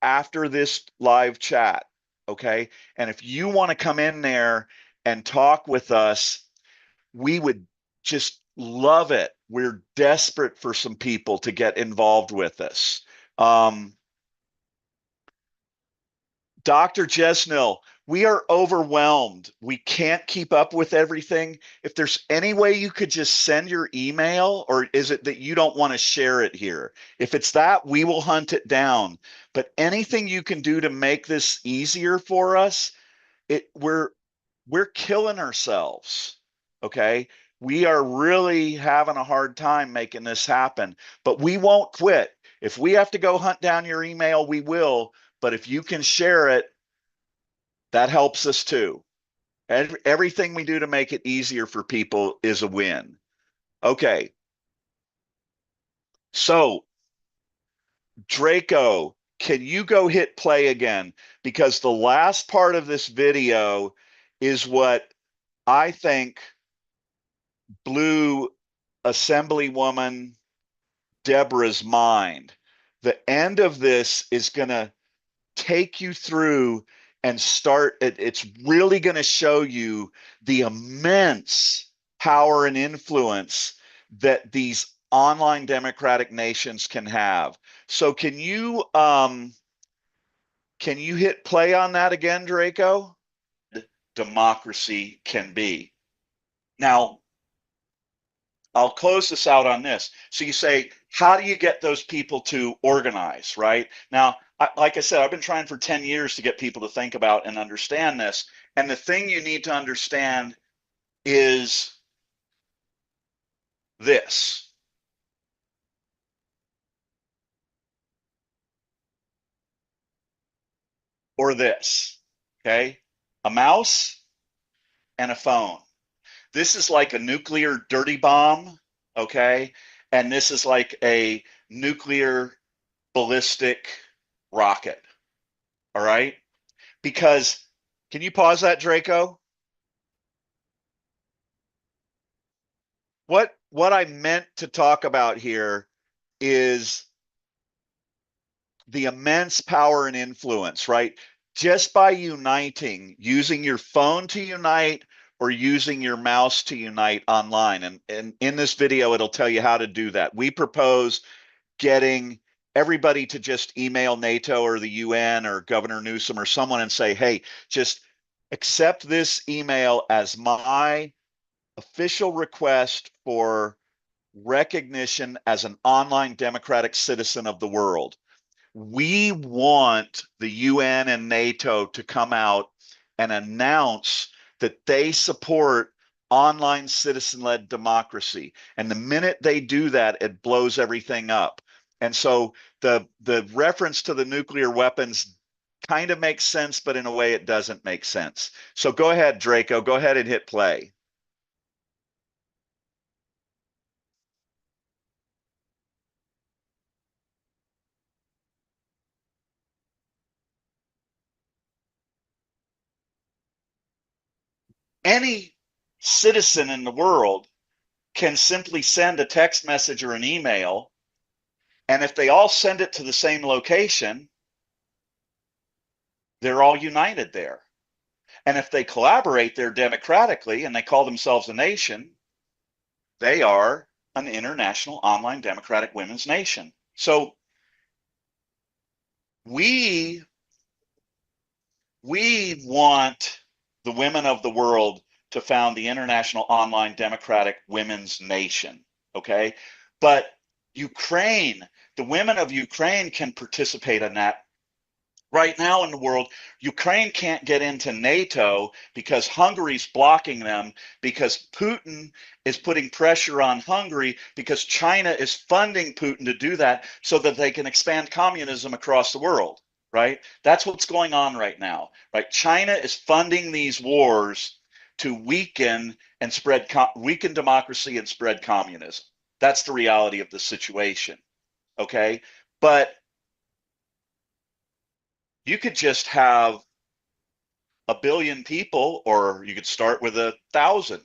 [SPEAKER 2] after this live chat. Okay. And if you want to come in there and talk with us, we would just love it. We're desperate for some people to get involved with us. Dr. Jesnil, we are overwhelmed. We can't keep up with everything. If there's any way you could just send your email, or is it that you don't want to share it here? If it's that, we will hunt it down. But anything you can do to make this easier for us, we're killing ourselves. Okay? We are really having a hard time making this happen, but we won't quit. If we have to go hunt down your email, we will. But if you can share it, that helps us too. Everything we do to make it easier for people is a win. Okay. So, Draco, can you go hit play again? Because the last part of this video is what I think blew Assemblywoman Deborah's mind. The end of this is going to take you through and start. It's really going to show you the immense power and influence that these online democratic nations can have. So can you hit play on that again, Draco? Democracy can be. Now, I'll close this out on this. So you say, how do you get those people to organize, right? Now, like I said, I've been trying for 10 years to get people to think about and understand this. And the thing you need to understand is this. Or this, okay? A mouse and a phone. This is like a nuclear dirty bomb, okay? And this is like a nuclear ballistic rocket, all right? Because, can you pause that, Draco? What I meant to talk about here is the immense power and influence, right? Just by uniting, using your phone to unite or using your mouse to unite online. And in this video, it'll tell you how to do that. We propose getting everybody to just email NATO or the UN or Governor Newsom or someone and say, hey, just accept this email as my official request for recognition as an online democratic citizen of the world. We want the UN and NATO to come out and announce that they support online citizen-led democracy. And the minute they do that, it blows everything up. And so the reference to the nuclear weapons kind of makes sense, but in a way it doesn't make sense. So go ahead, Draco, go ahead and hit play. Any citizen in the world can simply send a text message or an email, and if they all send it to the same location, they're all united there. And if they collaborate there democratically and they call themselves a nation, they are an international online democratic women's nation. So we want the women of the world to found the International Online Democratic Women's Nation, okay? But Ukraine, the women of Ukraine can participate in that. Right now in the world, Ukraine can't get into NATO because Hungary's blocking them, because Putin is putting pressure on Hungary, because China is funding Putin to do that so that they can expand communism across the world, right? That's what's going on right now, right? China is funding these wars to weaken and weaken democracy and spread communism. That's the reality of the situation, okay? But you could just have a billion people, or you could start with 1,000.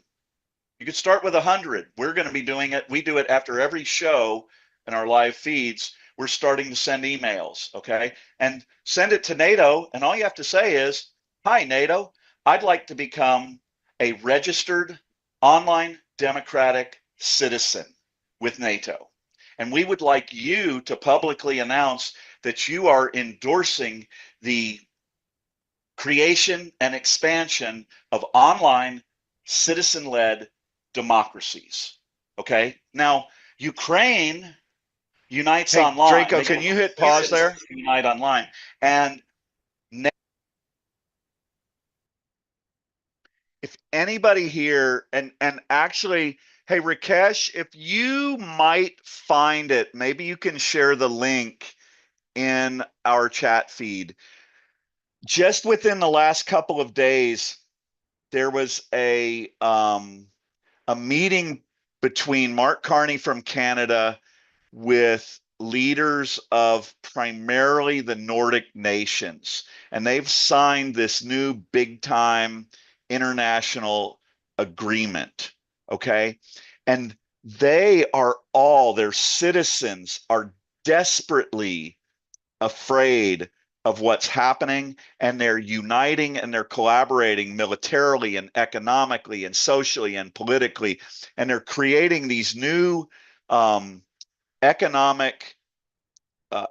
[SPEAKER 2] You could start with 100. We're going to be doing it. We do it after every show in our live feeds. We're starting to send emails, okay? And send it to NATO. And all you have to say is, hi, NATO, I'd like to become a registered online democratic citizen with NATO. And we would like you to publicly announce that you are endorsing the creation and expansion of online citizen-led democracies. Okay. Now, Ukraine unites
[SPEAKER 6] Hey,
[SPEAKER 2] online.
[SPEAKER 6] Draco, can you hit pause there?
[SPEAKER 2] Unite online. And
[SPEAKER 6] If anybody here, and actually, hey, Rakesh, if you might find it, maybe you can share the link in our chat feed. Just within the last couple of days, there was a meeting between Mark Carney from Canada with leaders of primarily the Nordic nations. And they've signed this new big time international agreement. Okay. And their citizens are desperately afraid of what's happening, and they're uniting and they're collaborating militarily and economically and socially and politically, and they're creating these new economic,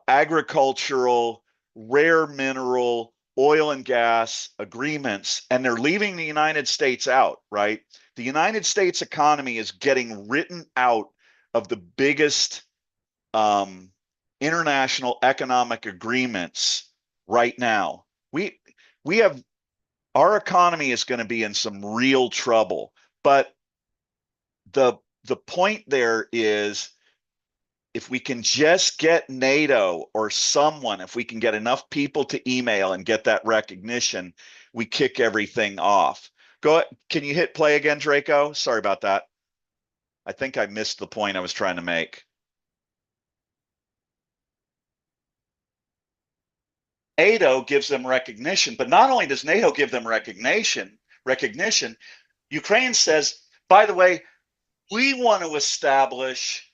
[SPEAKER 6] agricultural, rare mineral, oil and gas agreements, and they're leaving the United States out, right? The United States economy is getting written out of the biggest international economic agreements right now. We have our economy is going to be in some real trouble, but the point there is, if we can just get NATO or someone, if we can get enough people to email and get that recognition, we kick everything off. Can you hit play again, Draco? Sorry about that. I think I missed the point I was trying to make.
[SPEAKER 2] NATO gives them recognition, but not only does NATO give them recognition, Ukraine says, by the way, we want to establish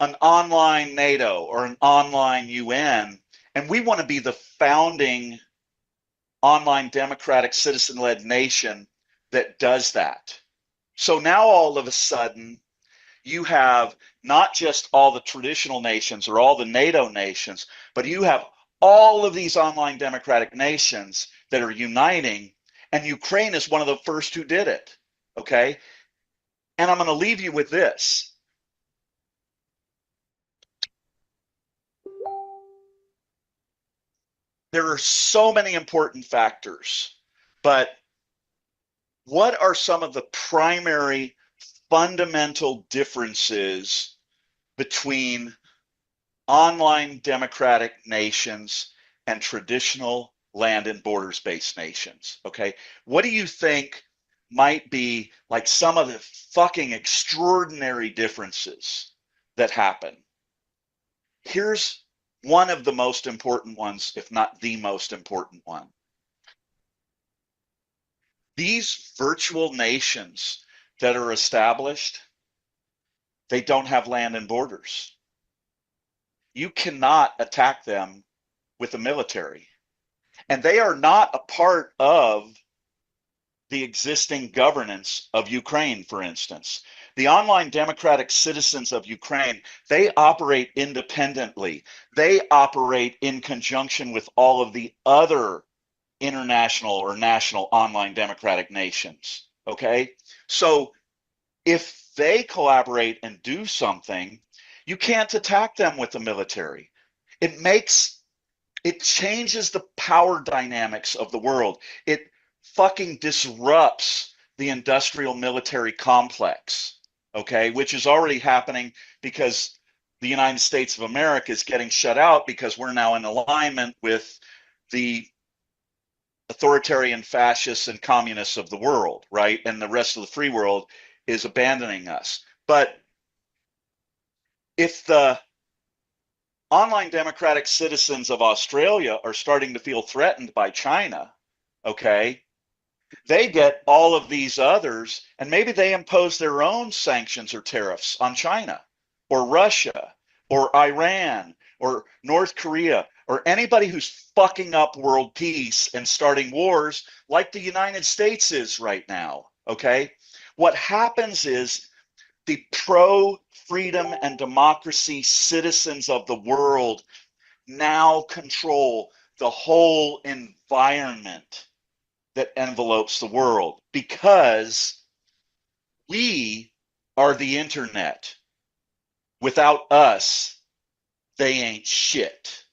[SPEAKER 2] an online NATO or an online UN, and we want to be the founding online democratic citizen-led nation that does that. So now all of a sudden, you have
[SPEAKER 6] not just all the traditional nations or all the NATO nations, but you have all of these online democratic nations that are uniting, and Ukraine is one of the first who did it. Okay. And I'm going to leave you with this. There are so many important factors, but what are some of the primary fundamental differences between online democratic nations and traditional land and borders based nations? Okay. What do you think might be like some of the fucking extraordinary differences that happen? Here's one of the most important ones, if not the most important one. These virtual nations that are established, they don't have land and borders. You cannot attack them with the military. And they are not a part of the existing governance of Ukraine, for instance. The online democratic citizens of Ukraine, they operate independently. They operate in conjunction with all of the other international or national online democratic nations. Okay? So if they collaborate and do something, you can't attack them with the military. It changes the power dynamics of the world. It fucking disrupts the industrial military complex, okay, which is already happening because the United States of America is getting shut out because we're now in alignment with the authoritarian fascists and communists of the world, right? And the rest of the free world is abandoning us. But if the online democratic citizens of Australia are starting to feel threatened by China, okay, they get all of these others, and maybe they impose their own sanctions or tariffs on China or Russia or Iran or North Korea or anybody who's fucking up world peace and starting wars like the United States is right now, okay? What happens is the pro freedom and democracy citizens of the world now control the whole environment that envelopes the world because we are the internet. Without us, they ain't shit.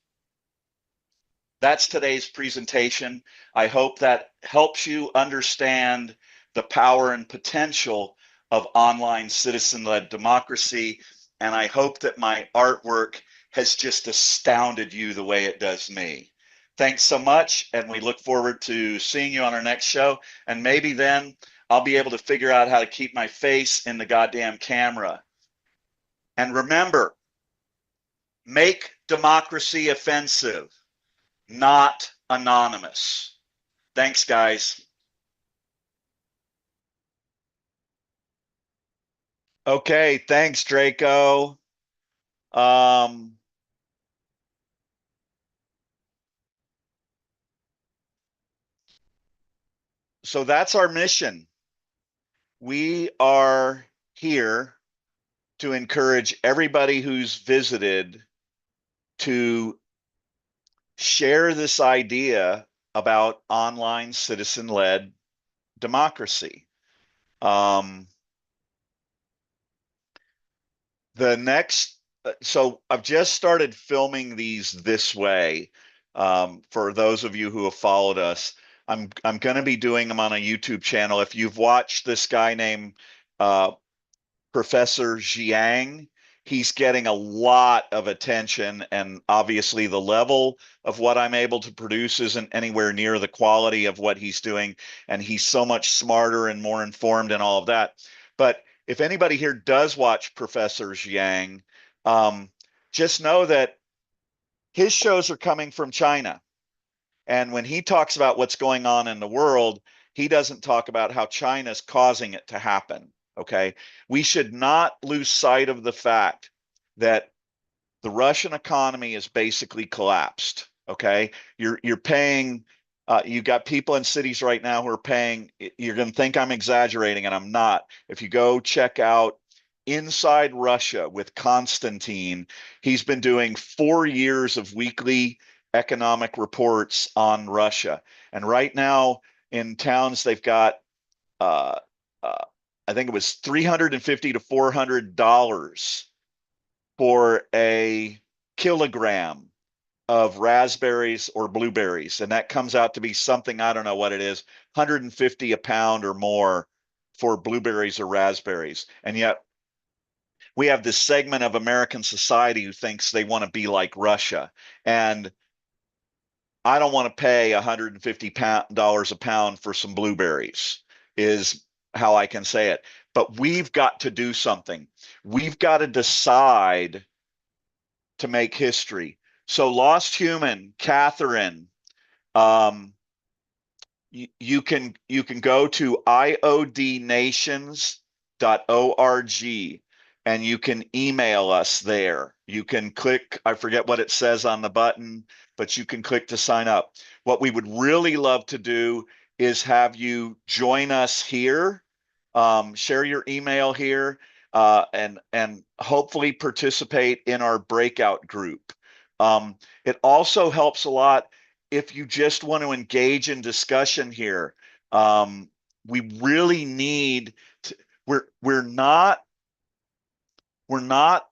[SPEAKER 6] That's today's presentation. I hope that helps you understand the power and potential of online citizen-led democracy. And I hope that my artwork has just astounded you the way it does me. Thanks so much, and we look forward to seeing you on our next show. And maybe then I'll be able to figure out how to keep my face in the goddamn camera. And remember, make democracy offensive, not anonymous. Thanks, guys. Okay, thanks, Draco. So that's our mission. We are here to encourage everybody who's visited to share this idea about online citizen-led democracy. The next, so I've just started filming these this way. For those of you who have followed us, I'm going to be doing them on a YouTube channel. If you've watched this guy named Professor Jiang, he's getting a lot of attention, and obviously the level of what I'm able to produce isn't anywhere near the quality of what he's doing, and he's so much smarter and more informed and all of that. But if anybody here does watch Professor Jiang, just know that his shows are coming from China. And when he talks about what's going on in the world, he doesn't talk about how China's causing it to happen. Okay. We should not lose sight of the fact that the Russian economy is basically collapsed. Okay. You're paying, you got people in cities right now who are paying, you're going to think I'm exaggerating, and I'm not. If you go check out inside Russia with Konstantin. He's been doing 4 years of weekly economic reports on Russia. And right now in towns, they've got, uh, uh, I think it was $350 to $400 for a kilogram of raspberries or blueberries. And that comes out to be something, I don't know what it is, 150 a pound or more for blueberries or raspberries. And yet we have this segment of American society who thinks they want to be like Russia. And I don't want to pay $150 a pound for some blueberries, is how I can say it. But we've got to do something. We've got to decide to make history. So, Lost Human, Catherine, um, you can go to iodnations.org and you can email us there. You can click, I forget what it says on the button, but you can click to sign up. What we would really love to do is have you join us here, share your email here, and hopefully participate in our breakout group. It also helps a lot if you just want to engage in discussion here. um, we really need to, we're not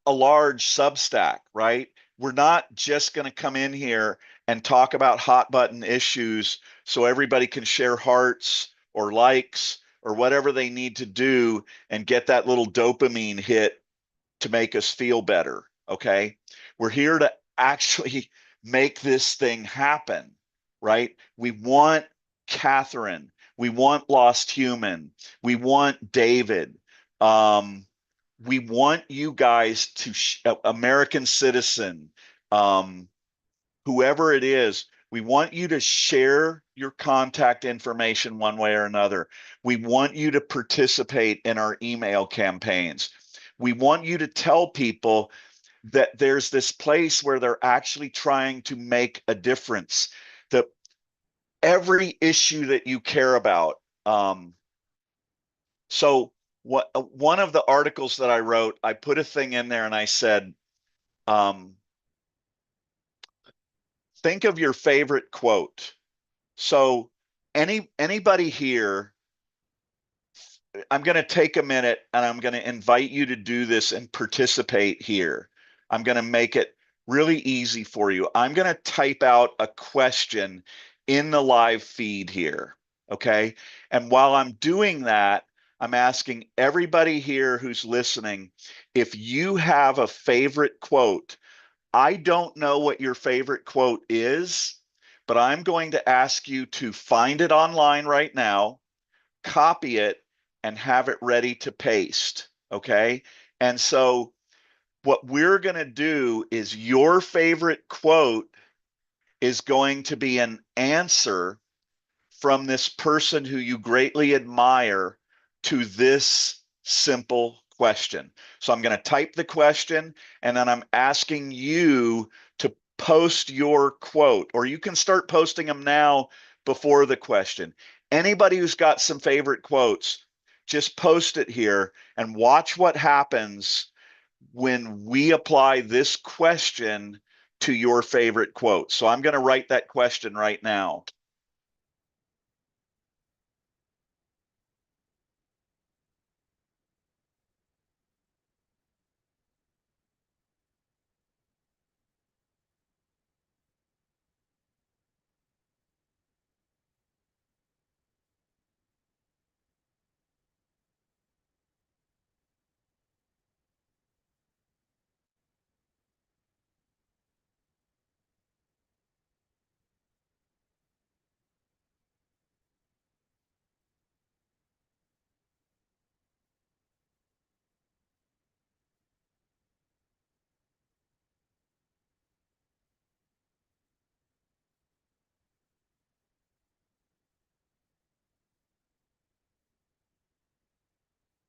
[SPEAKER 6] a large Substack, right? We're not just going to come in here and talk about hot button issues so everybody can share hearts or likes or whatever they need to do and get that little dopamine hit to make us feel better. Okay. We're here to actually make this thing happen, right? We want Catherine. We want Lost Human. We want David. Um, we want you guys to, American Citizen, um, whoever it is, we want you to share your contact information one way or another. We want you to participate in our email campaigns. We want you to tell people that there's this place where they're actually trying to make a difference. That every issue that you care about. So what one of the articles that I wrote, I put a thing in there and I said, um, think of your favorite quote. So anybody here, I'm going to take a minute and I'm going to invite you to do this and participate here. I'm going to make it really easy for you. I'm going to type out a question in the live feed here. Okay. And while I'm doing that, I'm asking everybody here who's listening, if you have a favorite quote. I don't know what your favorite quote is, but I'm going to ask you to find it online right now, copy it, and have it ready to paste. Okay. And so, what we're going to do is your favorite quote is going to be an answer from this person who you greatly admire to this simple question. So I'm going to type the question and then I'm asking you to post your quote, or you can start posting them now before the question. Anybody who's got some favorite quotes, just post it here and watch what happens when we apply this question to your favorite quote. So I'm going to write that question right now.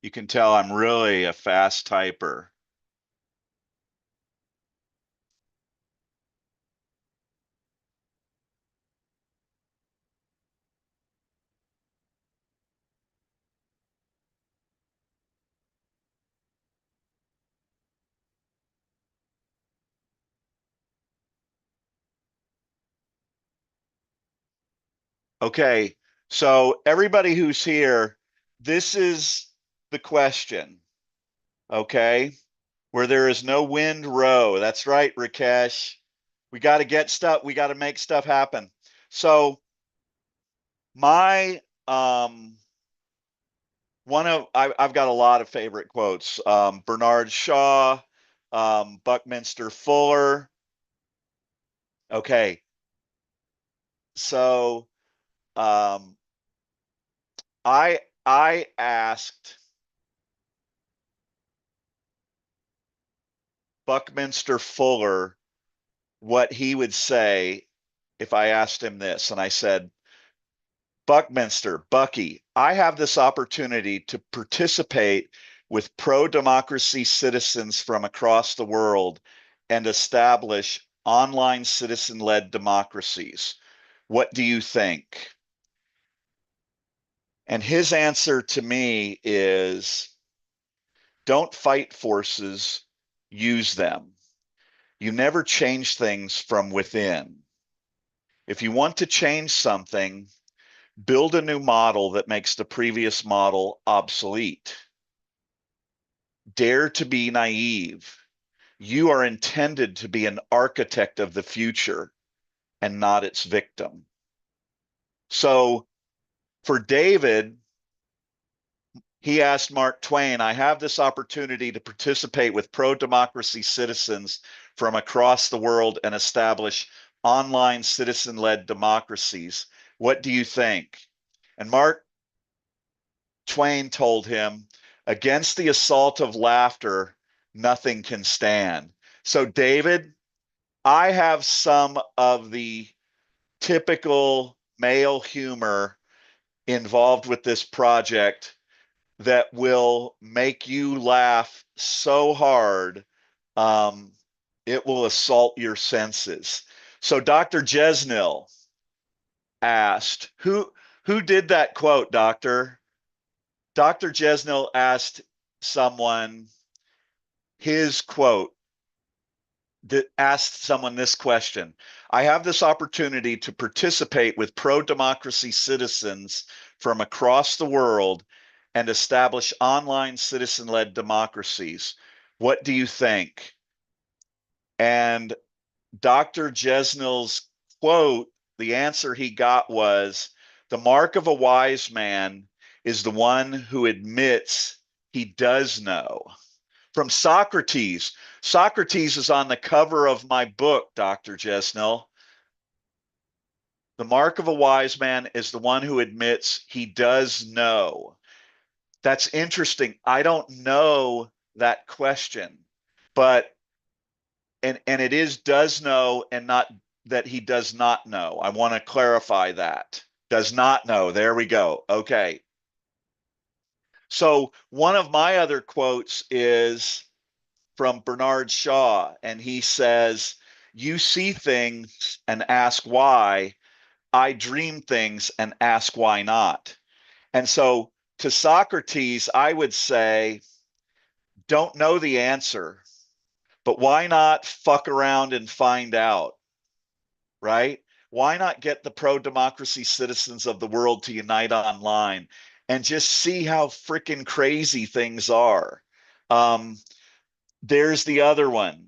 [SPEAKER 6] You can tell I'm really a fast typer. Okay, so everybody who's here, this is the question, okay? Where there is no wind, row. That's right, Rakesh. We got to get stuff, we got to make stuff happen. So my I've got a lot of favorite quotes. Bernard Shaw, Buckminster Fuller. Okay, so I asked Buckminster Fuller what he would say if I asked him this, and I said, Buckminster, Bucky, I have this opportunity to participate with pro-democracy citizens from across the world and establish online citizen-led democracies. What do you think? And his answer to me is, don't fight forces, use them. You never change things from within. If you want to change something, build a new model that makes the previous model obsolete. Dare to be naive. You are intended to be an architect of the future and not its victim. So for David, he asked Mark Twain, I have this opportunity to participate with pro-democracy citizens from across the world and establish online citizen-led democracies. What do you think? And Mark Twain told him, against the assault of laughter, nothing can stand. So, David, I have some of the typical male humor involved with this project that will make you laugh so hard, it will assault your senses. So Dr. Jesnil asked, who did that quote, Doctor? Dr. Jesnil asked someone his quote that asked someone this question. I have this opportunity to participate with pro-democracy citizens from across the world and establish online citizen-led democracies. What do you think? And Dr. Jesnil's quote, the answer he got was, the mark of a wise man is the one who admits he does know. From Socrates. Socrates is on the cover of my book, Dr. Jesnil. The mark of a wise man is the one who admits he does know. That's interesting. I don't know that question, but and it is does know and not that he does not know. I want to clarify that. Does not know. There we go. Okay. So one of my other quotes is from Bernard Shaw, and he says, you see things and ask why. I dream things and ask why not. And so to Socrates, I would say, don't know the answer, but why not fuck around and find out, right? Why not get the pro-democracy citizens of the world to unite online and just see how freaking crazy things are? There's the other one.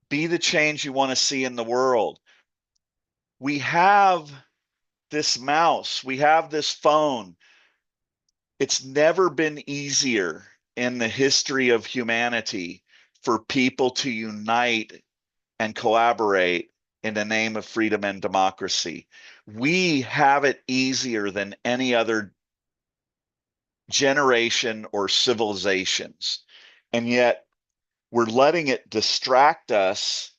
[SPEAKER 6] Be the change you want to see in the world. We have this mouse, we have this phone. It's never been easier in the history of humanity for people to unite and collaborate in the name of freedom and democracy. We have it easier than any other generation or civilizations. And yet we're letting it distract us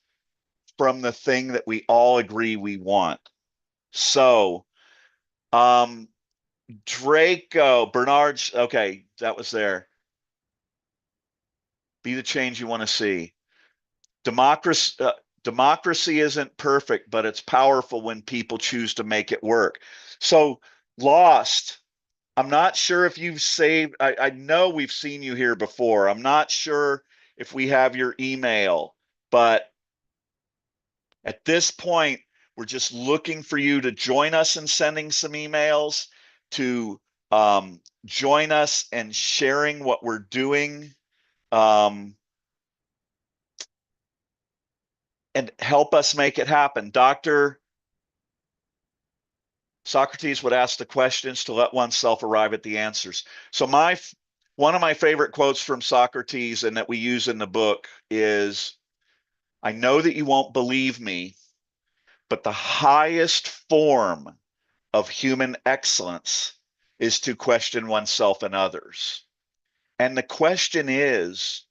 [SPEAKER 6] from the thing that we all agree we want. So, Draco, Bernard, okay, that was there. Be the change you want to see. Democracy isn't perfect, but it's powerful when people choose to make it work. So, Lost, I'm not sure if you've saved, I know we've seen you here before. I'm not sure if we have your email, but at this point, We're just looking for you to join us in sending some emails, to join us and sharing what we're doing, and help us make it happen. Dr. Socrates would ask the questions to let oneself arrive at the answers. So one of my favorite quotes from Socrates, and that we use in the book, is, I know that you won't believe me, but the highest form of human excellence is to question oneself and others. And the question is,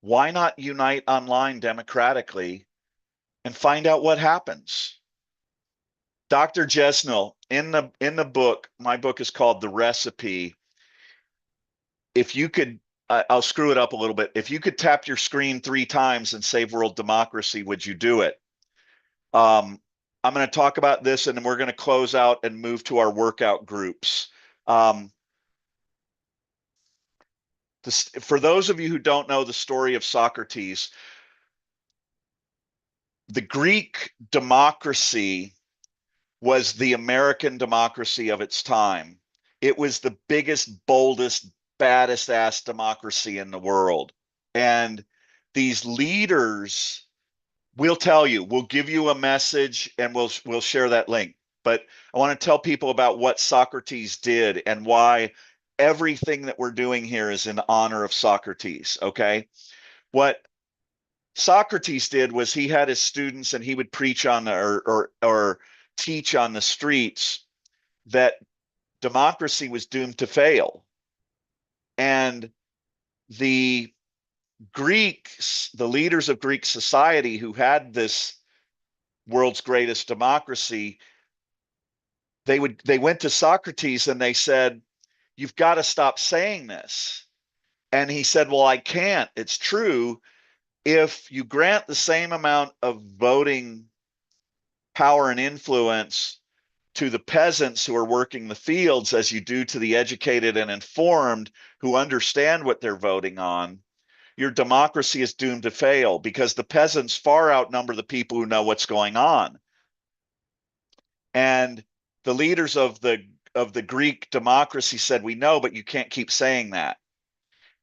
[SPEAKER 6] why not unite online democratically and find out what happens? Dr. Jesnil, in the book, my book is called The Recipe. If you could, I'll screw it up a little bit. If you could tap your screen 3 times and save world democracy, would you do it? I'm going to talk about this, and then we're going to close out and move to our workout groups. For those of you who don't know the story of Socrates, the Greek democracy was the American democracy of its time. It was the biggest, boldest, baddest ass democracy in the world. And these leaders, we'll tell you, we'll give you a message and we'll share that link. But I want to tell people about what Socrates did and why everything that we're doing here is in honor of Socrates, okay? What Socrates did was he had his students and he would preach on or teach on the streets that democracy was doomed to fail. And the Greeks, the leaders of Greek society who had this world's greatest democracy, they went to Socrates and they said, "You've got to stop saying this." And he said, "Well, I can't. It's true. If you grant the same amount of voting power and influence to the peasants who are working the fields as you do to the educated and informed who understand what they're voting on, your democracy is doomed to fail, because the peasants far outnumber the people who know what's going on." And the leaders of the Greek democracy said, "We know, but you can't keep saying that."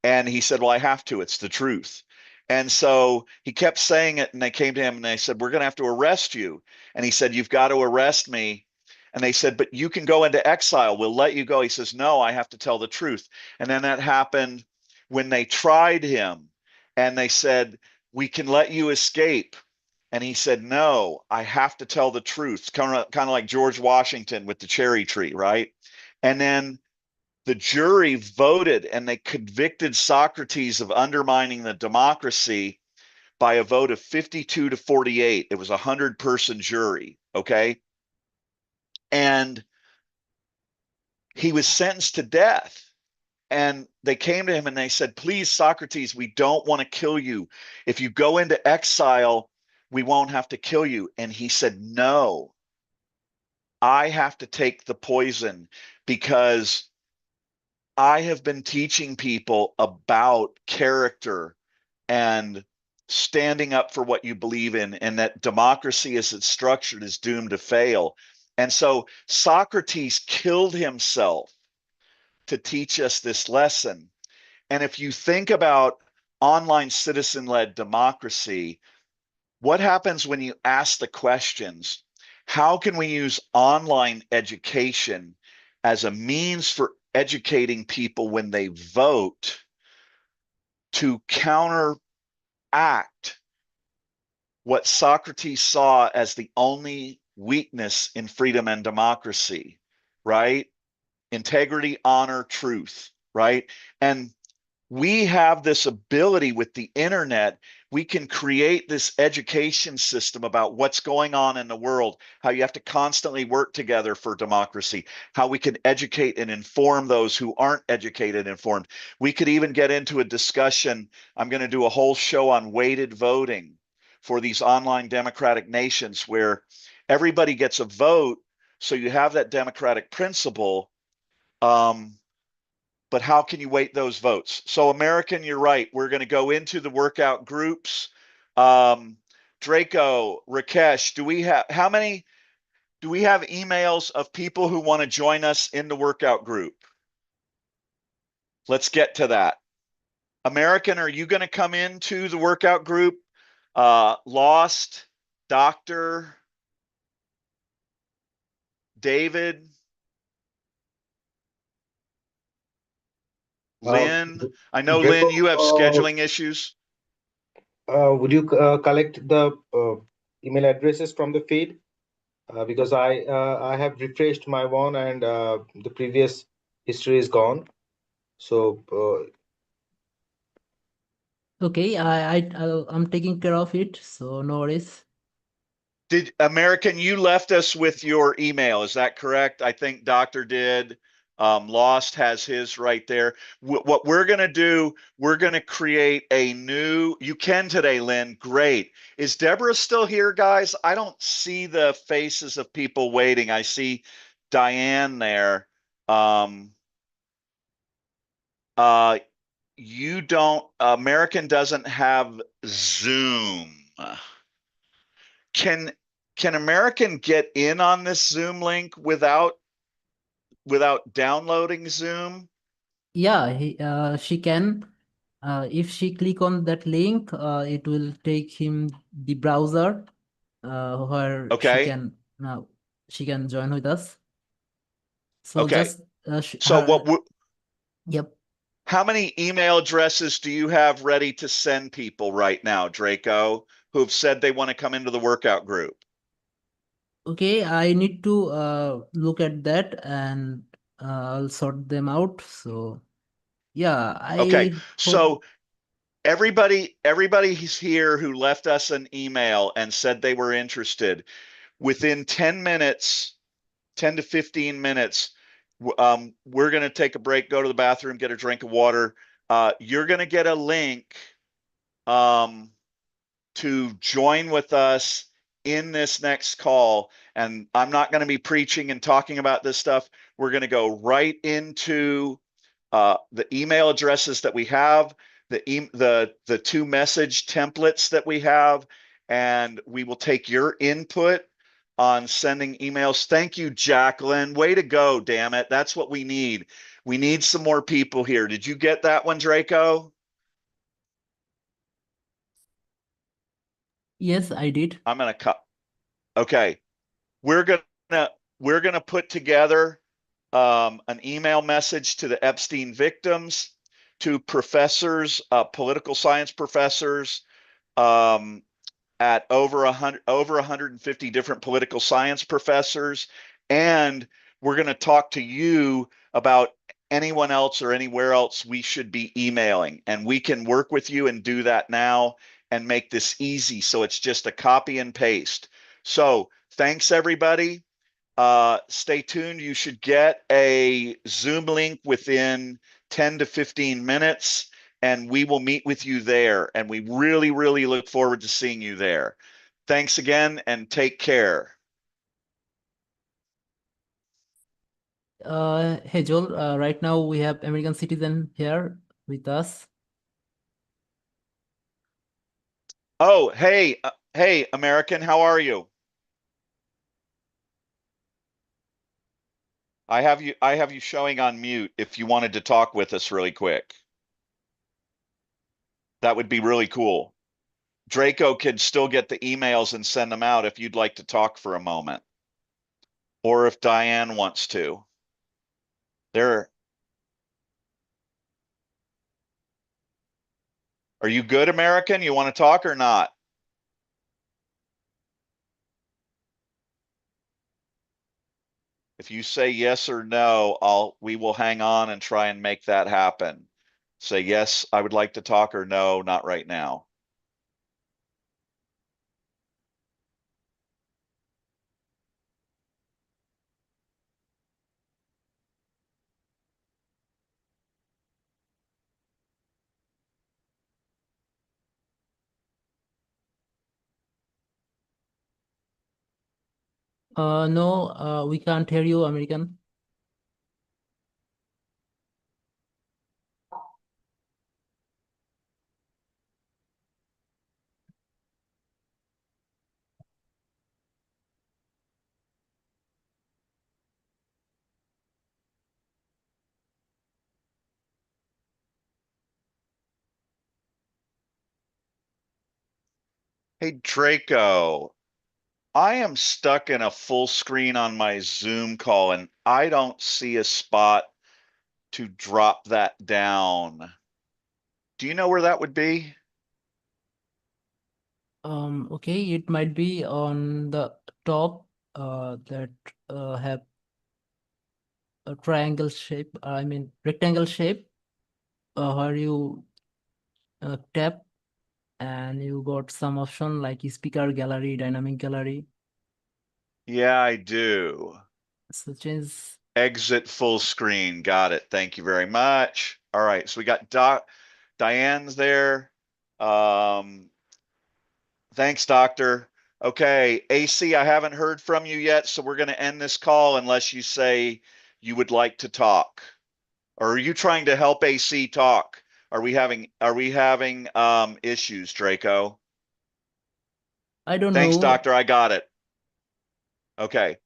[SPEAKER 6] And he said, "Well, I have to. It's the truth." And so he kept saying it, and they came to him and they said, "We're going to have to arrest you." And he said, "You've got to arrest me." And they said, "But you can go into exile. We'll let you go." He says, "No, I have to tell the truth." And then that happened when they tried him and they said, "We can let you escape." And he said, "No, I have to tell the truth." Kind of like George Washington with the cherry tree, right? And then the jury voted and they convicted Socrates of undermining the democracy by a vote of 52 to 48. It was a 100-person jury, okay? And he was sentenced to death. And they came to him and they said, "Please, Socrates, we don't want to kill you. If you go into exile, we won't have to kill you." And he said, "No, I have to take the poison, because I have been teaching people about character and standing up for what you believe in, and that democracy as it's structured is doomed to fail." And so Socrates killed himself to teach us this lesson. And if you think about online citizen-led democracy, what happens when you ask the questions? How can we use online education as a means for educating people when they vote to counteract what Socrates saw as the only weakness in freedom and democracy, right? Integrity, honor, truth, right? And we have this ability with the internet. We can create this education system about what's going on in the world, how you have to constantly work together for democracy, how we can educate and inform those who aren't educated and informed. We could even get into a discussion. I'm going to do a whole show on weighted voting for these online democratic nations where everybody gets a vote. So you have that democratic principle. But how can you weight those votes? So American, you're right. We're going to go into the workout groups. Draco, Rakesh, do we have emails of people who want to join us in the workout group? Let's get to that. American, are you going to come into the workout group? Lost, Doctor, David, Lynn. I know,
[SPEAKER 3] Draco,
[SPEAKER 6] Lynn, you have scheduling issues.
[SPEAKER 3] would you collect the email addresses from the feed? Because I have refreshed my one and the previous history is gone. So
[SPEAKER 1] Okay, I'm taking care of it, so no worries.
[SPEAKER 6] Did American, you left us with your email, is that correct? I think Doctor did. Lost has his right there. What we're going to do, we're going to create a new, you can today, Lynn. Great. Is Deborah still here, guys? I don't see the faces of people waiting. I see Diane there. Uh, you don't, American doesn't have Zoom. Can American get in on this Zoom link without downloading Zoom?
[SPEAKER 1] Yeah, she can. If she click on that link, it will take him the browser where
[SPEAKER 6] Okay.
[SPEAKER 1] she can join with us. So
[SPEAKER 6] Okay.
[SPEAKER 1] just
[SPEAKER 6] So
[SPEAKER 1] yep.
[SPEAKER 6] how many email addresses do you have ready to send people right now, Draco, who've said they want to come into the workout group?
[SPEAKER 1] Okay, I need to look at that and I'll sort them out. So yeah,
[SPEAKER 6] Okay.
[SPEAKER 1] I hope.
[SPEAKER 6] So everybody's here who left us an email and said they were interested. Within 10 minutes, 10 to 15 minutes, we're going to take a break, go to the bathroom, get a drink of water. You're going to get a link um, to join with us in this next call. And I'm not going to be preaching and talking about this stuff. We're going to go right into the email addresses that we have, the two message templates that we have, and we will take your input on sending emails. Thank you, Jacqueline. Way to go, damn it. That's what we need. We need some more people here. Did you get that one, Draco?
[SPEAKER 1] Yes, I did.
[SPEAKER 6] I'm gonna cut. Okay. We're gonna we're gonna put together an email message to the Epstein victims, to professors, political science professors, um, at over 150 different political science professors, and we're going to talk to you about anyone else or anywhere else we should be emailing, and we can work with you and do that now and make this easy so it's just a copy and paste. So thanks, everybody. Stay tuned. You should get a Zoom link within 10 to 15 minutes, and we will meet with you there. And we really, really look forward to seeing you there. Thanks again and take care.
[SPEAKER 1] Hey Joel, right now we have American citizen here with us.
[SPEAKER 6] Oh, hey, American, how are you? I have you showing on mute if you wanted to talk with us really quick. That would be really cool. Draco could still get the emails and send them out if you'd like to talk for a moment, or if Diane wants to. There. Are you good, American? You want to talk or not? If you say yes or no, we will hang on and try and make that happen. Say yes, I would like to talk, or no, not right now.
[SPEAKER 1] No, we can't hear you, American.
[SPEAKER 6] Hey, Draco, I am stuck in a full screen on my Zoom call and I don't see a spot to drop that down. Do you know where that would be?
[SPEAKER 1] Okay, it might be on the top that have a triangle shape, I mean rectangle shape, where you tap and you got some option like speaker gallery, dynamic gallery.
[SPEAKER 6] Yeah, I do.
[SPEAKER 1] So change.
[SPEAKER 6] Exit full screen. Got it. Thank you very much. All right, so we got Diane's there. Thanks, doctor. Okay, AC, I haven't heard from you yet, so we're going to end this call unless you say you would like to talk. Or are you trying to help AC talk? Are we having issues, Draco?
[SPEAKER 1] I don't
[SPEAKER 6] Thanks,
[SPEAKER 1] know.
[SPEAKER 6] doctor. I got it. Okay.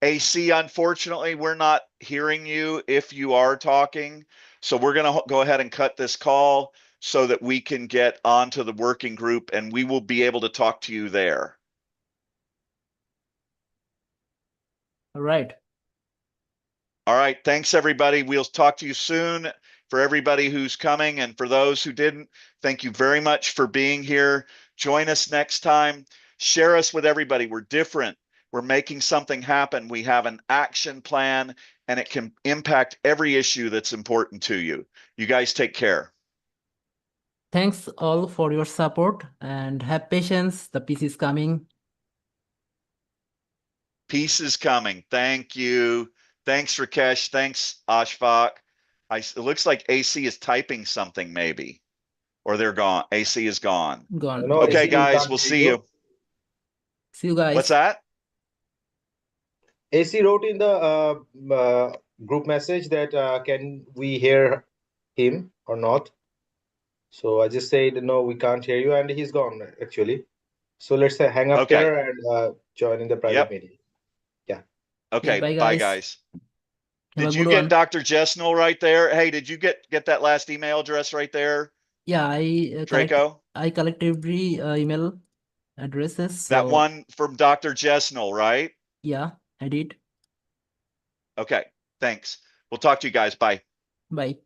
[SPEAKER 6] AC, unfortunately, we're not hearing you if you are talking. So we're going to go ahead and cut this call so that we can get onto the working group and we will be able to talk to you there.
[SPEAKER 1] All right.
[SPEAKER 6] All right. Thanks, everybody. We'll talk to you soon. For everybody who's coming and for those who didn't, thank you very much for being here. Join us next time. Share us with everybody. We're different. We're making something happen. We have an action plan and it can impact every issue that's important to you. You guys take care.
[SPEAKER 1] Thanks all for your support and have patience. The piece is coming.
[SPEAKER 6] Peace is coming. Thank you. Thanks, Rakesh. Thanks, Ashfaq. It looks like AC is typing something maybe, or they're gone. AC is gone.
[SPEAKER 1] Gone.
[SPEAKER 3] No,
[SPEAKER 1] Okay.
[SPEAKER 6] Okay,
[SPEAKER 3] AC, we
[SPEAKER 6] guys,
[SPEAKER 3] can't
[SPEAKER 6] we'll
[SPEAKER 3] hear
[SPEAKER 6] see
[SPEAKER 3] you.
[SPEAKER 6] you.
[SPEAKER 1] See you
[SPEAKER 6] What's
[SPEAKER 1] guys.
[SPEAKER 6] that?
[SPEAKER 3] AC wrote in the group message that can we hear him or not? So I just said no, we can't hear you, and he's gone actually. So let's hang up
[SPEAKER 6] Okay.
[SPEAKER 3] here and join in the private
[SPEAKER 6] Yep.
[SPEAKER 3] meeting. Yeah.
[SPEAKER 1] Okay,
[SPEAKER 6] Okay.
[SPEAKER 1] bye
[SPEAKER 6] Bye,
[SPEAKER 1] guys.
[SPEAKER 6] guys.
[SPEAKER 1] Have a
[SPEAKER 6] Did you
[SPEAKER 1] good
[SPEAKER 6] get
[SPEAKER 1] one.
[SPEAKER 6] Dr. Jesnel right there? Hey, did you get that last email address right there,
[SPEAKER 1] Yeah, I
[SPEAKER 6] Draco?
[SPEAKER 1] collect every email addresses.
[SPEAKER 6] That
[SPEAKER 1] So
[SPEAKER 6] one from Dr. Jesnel, right?
[SPEAKER 1] yeah, I did.
[SPEAKER 6] Okay. Thanks. We'll talk to you guys. Bye.
[SPEAKER 1] Bye.